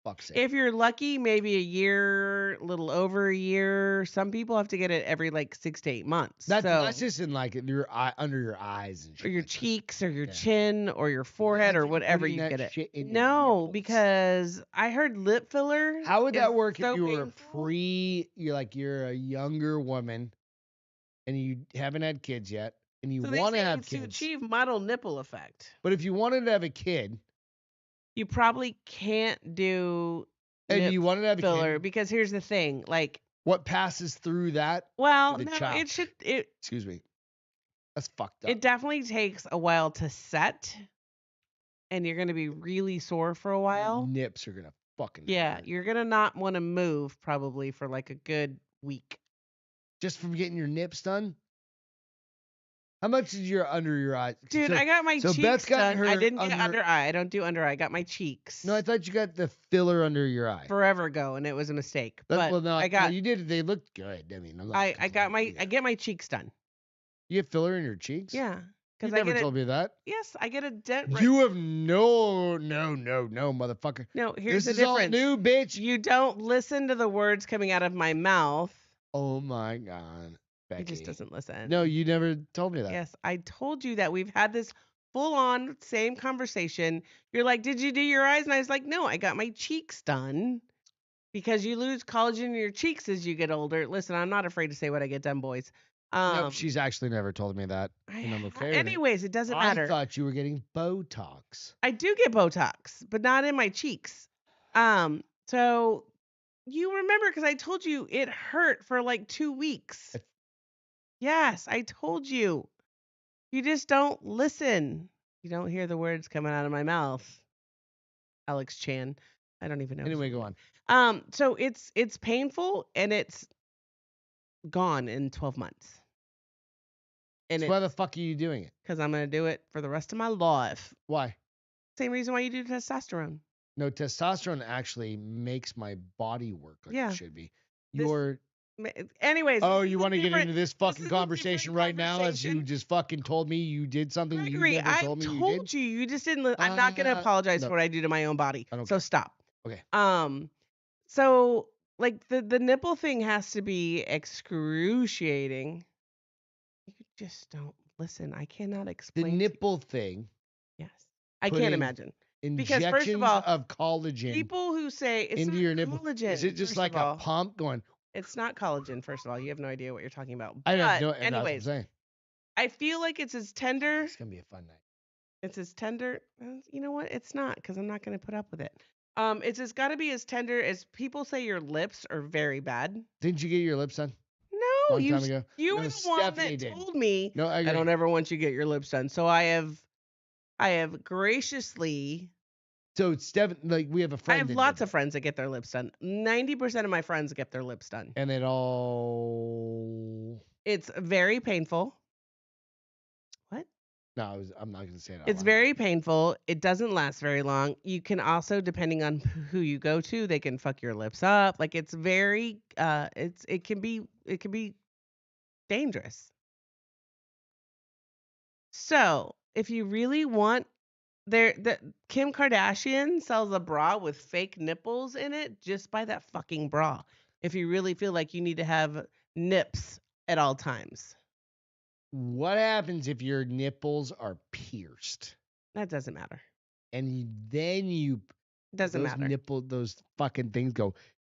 Fuck's sake. If you're lucky, maybe a year, a little over a year. Some people have to get it every like 6 to 8 months. That's just in like your eye, under your eyes and shit. Or your like that. cheeks or your Yeah. chin or your forehead or Imagine whatever putting you that get it. shit in your No, nipples. because I heard lip filler. How would is that work if so you were painful. you're a younger woman and you haven't had kids yet and you So they want to say have it's to kids. achieve model nipple effect. But if you wanted to have a kid You probably can't do and nip you wanted to have a filler kid, because here's the thing, like, what passes through that? well, the no, child. it Excuse me. That's fucked up. it definitely takes a while to set, and you're gonna be really sore for a Your while. nips are gonna fucking Yeah, hurt. you're gonna not want to move probably for like a good week. Just from getting your nips done. How much is your under your eyes? Dude, So- I got my so cheeks Beth's got done. I her didn't get under- under eye. I don't do under eye. I got my cheeks No, I thought you got the filler under your eye. forever ago, and it was a mistake. That- But no, I got you did. They looked good. I mean, I'm not I got my complaining. I get my cheeks done. You get filler in your cheeks? Yeah, You because I never get told me that. yes, I get a dent. Right. You have no, motherfucker. No, here's This the is all difference. new, bitch. You don't listen to the words coming out of my mouth. Oh my god, Becky. He just doesn't listen. No, you never told me that. Yes, I told you that we've had this full on same conversation. You're like, "Did you do your eyes?" And I was like, "No, I got my cheeks done." Because you lose collagen in your cheeks as you get older. Listen, I'm not afraid to say what I get done, boys. No, she's actually never told me that. I And I'm ha- okay with it. anyways, it doesn't matter. I thought you were getting Botox. I do get Botox, but not in my cheeks. So you remember because I told you it hurt for like 2 weeks. Yes, I told you. You just don't listen. You don't hear the words coming out of my mouth. Alex Chan. I don't even know. his Anyway, real go name. on. So it's painful and it's gone in 12 months. And So why the fuck are you doing it? because I'm gonna do it for the rest of my life. Why? Same reason why you do testosterone. No, testosterone actually makes my body work like Yeah. it should be. This- Your Anyways. oh, this you is a want to get different- into this this fucking is a different conversation right now as you conversation. just fucking told me you did something Gregory, you never I told me you did? told you. You just didn't. I'm not gonna apologize no. for what I do to my own body. I don't So care. stop. Okay. So like the nipple thing has to be excruciating. You just don't listen. I cannot The explain. to you. nipple thing, Yes. I putting can't imagine. injections Because first of all, of collagen people who say it's into not your nipple. collagen. Is it just first like of a all. pump going? It's not collagen. First of all, you have no idea what you're talking about. I don't But know. That's what I'm anyways, saying. I feel like it's as tender. It's gonna be a fun night. It's as tender. You know what? It's not because I'm not going to put up with it. It's got to be as tender as people say your lips are very bad. Didn't you get your lips done? No, Long you time ago? you No, were the one Stephanie that did. told me No, I I agree. don't ever want you to get your lips done. So I have graciously. So Steph, like we have a I friend. have that lots did of friends that get their lips done. 90% of my friends get their lips done. that. And it all. It's very painful. What? No, I'm not gonna say it. out It's loud. very painful. It doesn't last very long. You can also, depending on who you go to, they can fuck your lips up. Like it's very, it can be dangerous. So if you really want, Kim Kardashian sells a bra with fake nipples in it. Just buy that fucking bra. If you really feel like you need to have nips at all times, What happens if your nipples are pierced that doesn't matter. and then you Doesn't those matter. those fucking things go,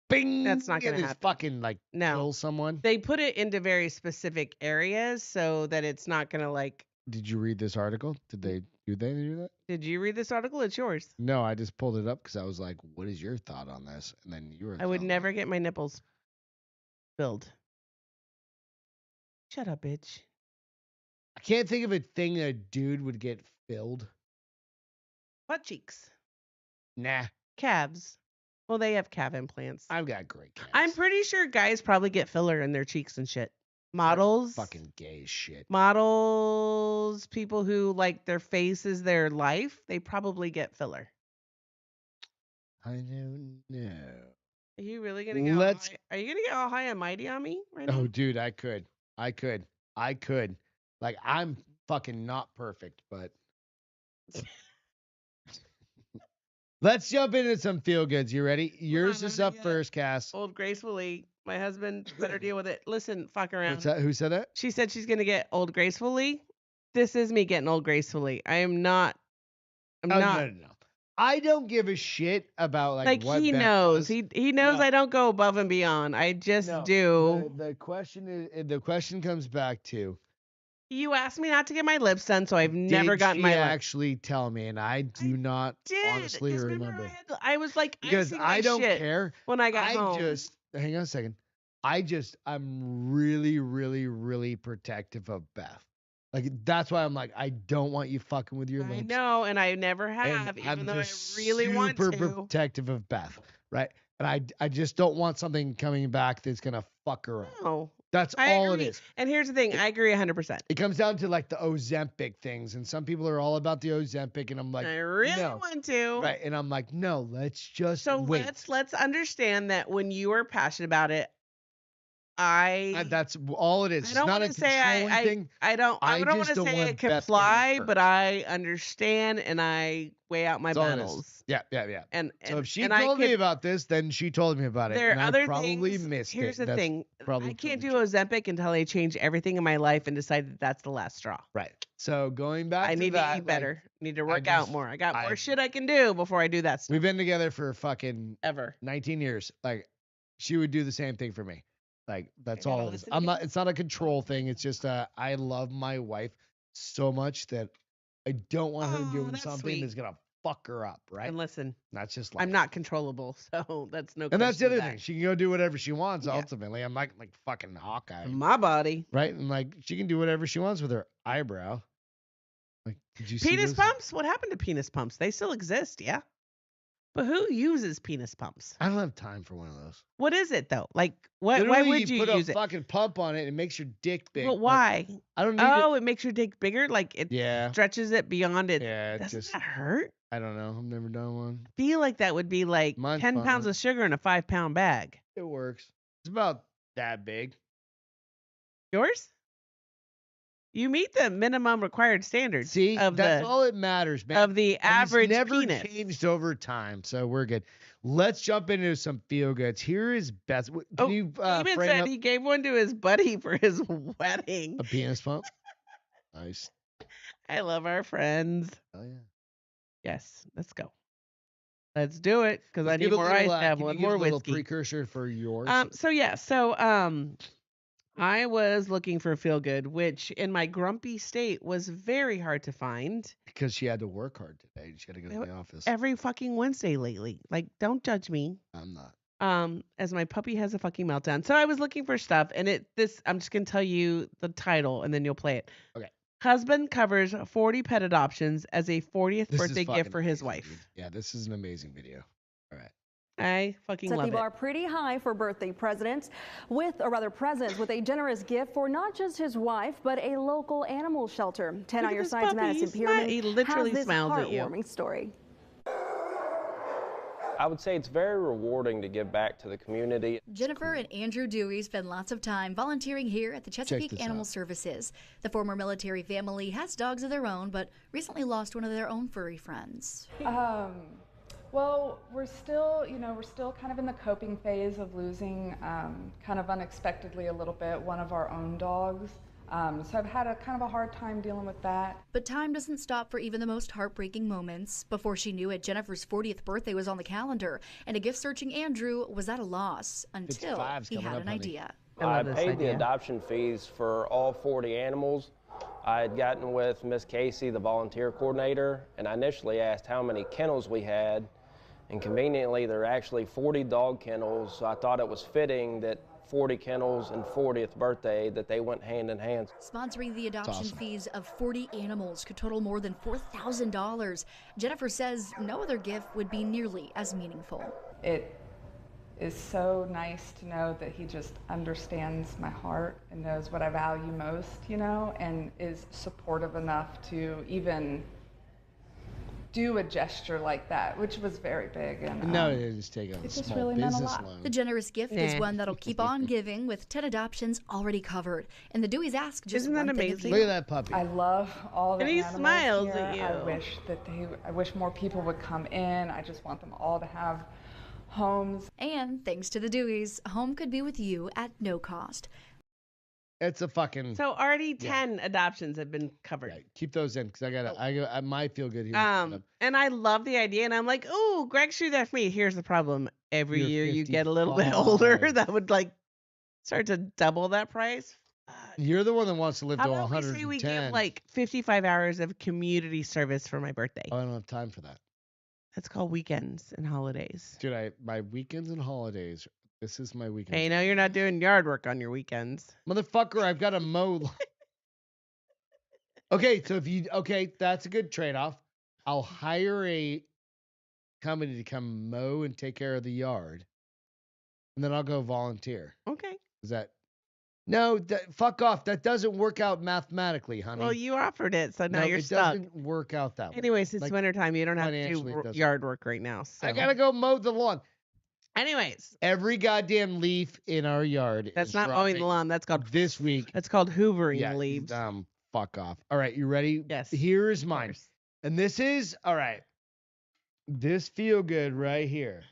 bing. That's not and gonna it's happen. fucking like No. kill someone. They put it into very specific areas so that it's not gonna like. Did you read this article? Did they do that? Did you read this article? It's yours. No, I just pulled it up because I was like, "What is your thought on this?" And then you were. I would telling me. never get my nipples filled. Shut up, bitch. I can't think of a thing that a dude would get filled. Butt cheeks, Nah, calves. Well, they have calf implants. I've got great calves. I'm pretty sure guys probably get filler in their cheeks and shit. Models, fucking gay as shit. models, people who like their face is their life, they probably get filler. I don't know. Are you really gonna get? Let's- Are you gonna get all high and mighty on me right now? Oh, dude, I could. Like, I'm fucking not perfect, but Let's jump into some feel goods. You ready? Yours on, is I'm up gonna first, Cass. Old gracefully. My husband better deal with it. Listen, fuck around. What's that? Who said that? She said she's gonna get old gracefully. This is me getting old gracefully. I'm not. No. I don't give a shit about like what he Beth knows. does. He knows No. I don't go above and beyond. I just No, do. The question comes back to, You asked me not to get my lips done, so I've never did gotten she my lips. actually tell me? And I do not honestly 'Cause remember. I was like, Because icing I my don't shit care. when I got home. Hang on a second. I'm really, really, really protective of Beth. Like, that's why I'm like, I don't want you fucking with your lips. I know, and I never And have, even I'm though I just really want super to. protective of Beth, right? And I just don't want something coming back that's gonna fuck her up. No, That's I all agree. it is. And here's the thing, I agree 100%. It comes down to like the Ozempic things, and some people are all about the Ozempic, and I'm like, I really no. want to. Right? And I'm like, no, let's just So wait. let's understand that when you are passionate about it, That's all it is. I don't It's not a want to say controlling thing. I don't I want just to don't say I want Beth getting comply, hurt. but I understand and I weigh out my That's all it is. battles. Yeah. And So if she and I told me could- about this, then she told me about it. there and are other I probably things. missed it. Here's the That's thing. probably I can't do totally Ozempic until I change everything in my life and decide that that's the last straw. Right. So going back I to need that, to eat like, better. Need to work out just- more. I got more I- shit I can do before I do that stuff. we've been together for fucking Ever. 19 years. Like, she would do the same thing for me. Like, that's gotta all it is. listen to I'm you. not. It's not a control thing. It's just I love my wife so much that I don't want her Oh, doing that's something sweet. that's gonna fuck her up. Right. And listen, That's just life. I'm not controllable, so that's no. And that's the question other to thing. that. She can go do whatever she wants. Yeah. Ultimately, I'm like fucking Hawkeye. My body. Right? And like she can do whatever she wants with her eyebrow. Like, did you see Penis those? pumps? What happened to penis pumps? They still exist, yeah. But who uses penis pumps? I don't have time for one of those. What is it though? Like, why Literally, would you put use a it? fucking pump on it and it makes your dick big. But Like, why? I don't need Oh, it makes your dick bigger. Like it it. Yeah. stretches it beyond it. Yeah. It Doesn't just. that hurt? I don't know. I've never done one. Feel like that would be like Mine's 10 pounds fine. of sugar in a 5-pound bag. It works. It's about that big. Yours? You meet the minimum required standards. See, of that's the all it matters, man. of the And average it's never penis. changed over time, so we're good. Let's jump into some feel goods. Here is Beth. Can Oh, you Even frame said up he gave one to his buddy for his wedding. a penis pump? Nice. I love our friends. Oh yeah. Yes, let's go. Let's do it because I Give need a more little, ice to have can you one give more a little whiskey. precursor for yours. I was looking for feel good, which in my grumpy state was very hard to find Because she had to work hard today. She had to go to the office. every fucking Wednesday lately. Like, don't judge me. I'm not. As my puppy has a fucking meltdown. So I was looking for stuff, and I'm just gonna tell you the title, and then you'll play it. Okay. Husband covers 40 pet adoptions as a 40th This is birthday fucking gift for his amazing, dude. wife. Yeah, this is an amazing video. All right. I fucking Set love the bar it. pretty high for birthday presents with a generous gift for not just his wife, but a local animal shelter. 10 Look on at your this sides, puppy. Madison He Pierman literally has this smiles at you. heartwarming story. I would say it's very rewarding to give back to the community. Jennifer and Andrew Dewey spend lots of time volunteering here at the Chesapeake this Animal out. Services. The former military family has dogs of their own, but recently lost one of their own furry friends. Well, we're still kind of in the coping phase of losing, kind of unexpectedly a little bit, one of our own dogs. So I've had a kind of a hard time dealing with that. But time doesn't stop for even the most heartbreaking moments. Before she knew it, Jennifer's 40th birthday was on the calendar, and a gift-searching Andrew was at a loss until 55's he coming had up, an honey. idea. I I love this paid the idea. adoption fees for all 40 animals. I had gotten with Miss Casey, the volunteer coordinator, and I initially asked how many kennels we had. And conveniently, there are actually 40 dog kennels, so I thought it was fitting that 40 kennels and 40th birthday, that they went hand in hand. Sponsoring the adoption awesome. fees of 40 animals could total more than $4,000. Jennifer says no other gift would be nearly as meaningful. It is so nice to know that he just understands my heart and knows what I value most, and is supportive enough to even do a gesture like that, which was very big. And No, they just take a it just small really meant a business lot. loan. The generous gift is Nah. one that'll keep on giving, with 10 adoptions already covered. And the Deweys ask just Isn't that one thing of amazing? you. Look at that puppy. I love all the And he animals smiles here. at you. I wish more people would come in. I just want them all to have homes. And thanks to the Deweys, home could be with you at no cost. It's a fucking. So already 10 adoptions have been covered. Yeah, keep those in because I might feel good here. And I love the idea, and I'm like, oh, Greg should that for me. Here's the problem: every You're year you get a little bit older, 55. that would like start to double that price. You're the one that wants to live How to about we 110. say we give like 55 hours of community service for my birthday? Oh, I don't have time for that. That's called weekends and holidays. Dude, my weekends and holidays. This is my weekend. Hey, no, you're not doing yard work on your weekends. Motherfucker, I've got to mow. Okay, so that's a good trade-off. I'll hire a company to come mow and take care of the yard, and then I'll go volunteer. Okay. Is that? No, fuck off. That doesn't work out mathematically, honey. Well, you offered it, so now no, you're it stuck. doesn't work out that way. Anyways, it's Like, wintertime. You don't have to financially, it do doesn't. yard work right now. So. I gotta go mow the lawn. Anyways, Every goddamn leaf in our yard. that's is not mowing the dropping lawn. That's called this week. That's called hoovering Yeah, leaves. fuck off. All right, you ready? Yes. Here's of mine. course. And this is, all right, this feel good right here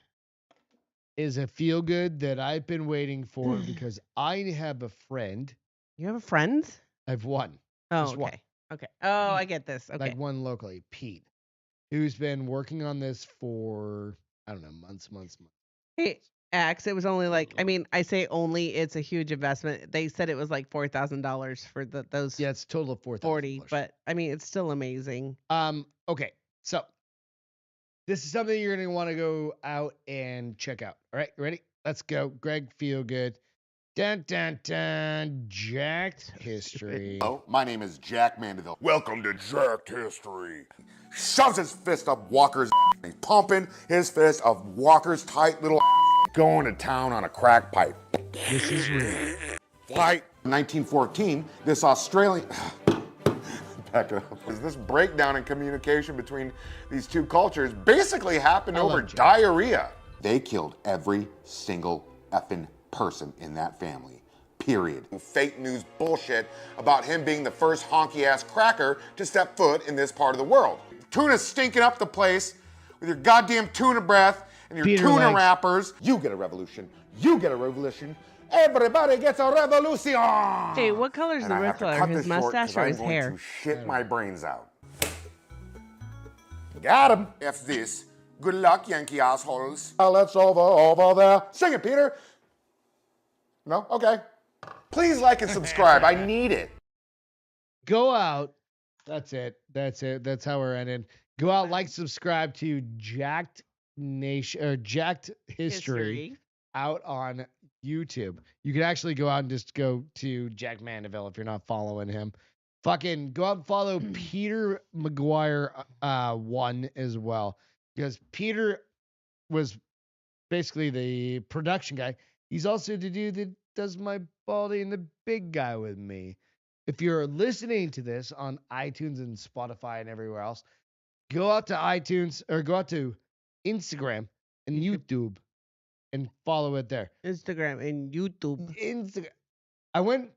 is a feel good that I've been waiting for because I have a friend. You have a friend? I've one. Oh, Just one. okay. Okay. Oh, I get this. Okay. Like one locally, Pete, who's been working on this for, I don't know, months. Hey, Axe, it was only like, I mean, I say only, it's a huge investment. They said it was like $4,000 for those Yeah, it's a total of $4,000. 40, but I mean, it's still amazing. Okay, so this is something you're going to want to go out and check out. All right, you ready? Let's go. Greg, feel good. Dun, dun, dun. Jacked history. Hello, my name is Jack Mandeville. Welcome to Jacked History. Shoves his fist up Walker's ass. He's pumping his fist up Walker's tight little ass, going to town on a crack pipe. This is real. Flight 1914, this Australian... Back it up. This breakdown in communication between these two cultures basically happened over diarrhea. They killed every single effing person in that family, period. Fake news bullshit about him being the first honky-ass cracker to step foot in this part of the world. Tuna's stinking up the place with your goddamn tuna breath and your Peter tuna legs. wrappers. You get a revolution. You get a revolution. Everybody gets a revolution. Hey, what color is And the I have to Riddler? cut His this short mustache 'cause or I'm his going hair? to shit my brains out. Got him. F this. Good luck, Yankee assholes. Let's over there. Sing it, Peter. No? Okay. Please like and subscribe. I need it. Go out. That's it. That's how we're ending. Go out, like, subscribe to Jacked Nation or Jacked History out on YouTube. You can actually go out and just go to Jack Mandeville if you're not following him. Fucking go out and follow Peter McGuire 1 as well. Because Peter was basically the production guy. He's also the dude that does my Baldy and the Big Guy with me. If you're listening to this on iTunes and Spotify and everywhere else, go out to iTunes or go out to Instagram and YouTube and follow it there. Instagram and YouTube. Instagram. I went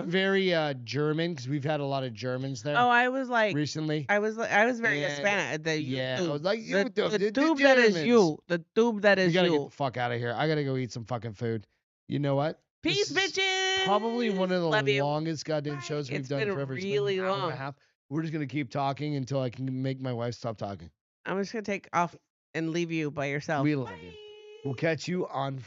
very German because we've had a lot of Germans there. Oh, I was like recently. I was very And- Hispanic. Yeah, I YouTube. was like The YouTube. the tube that is Germans. you. The tube that You is gotta get you. the fuck out of here. I gotta go eat some fucking food. You know what? Peace, This is bitches. Probably one of the Love you. longest goddamn shows we've It's done been forever. It's really been an hour and a long. half. We're just gonna keep talking until I can make my wife stop talking. I'm just gonna take off and leave you by yourself. We love you. We'll catch you on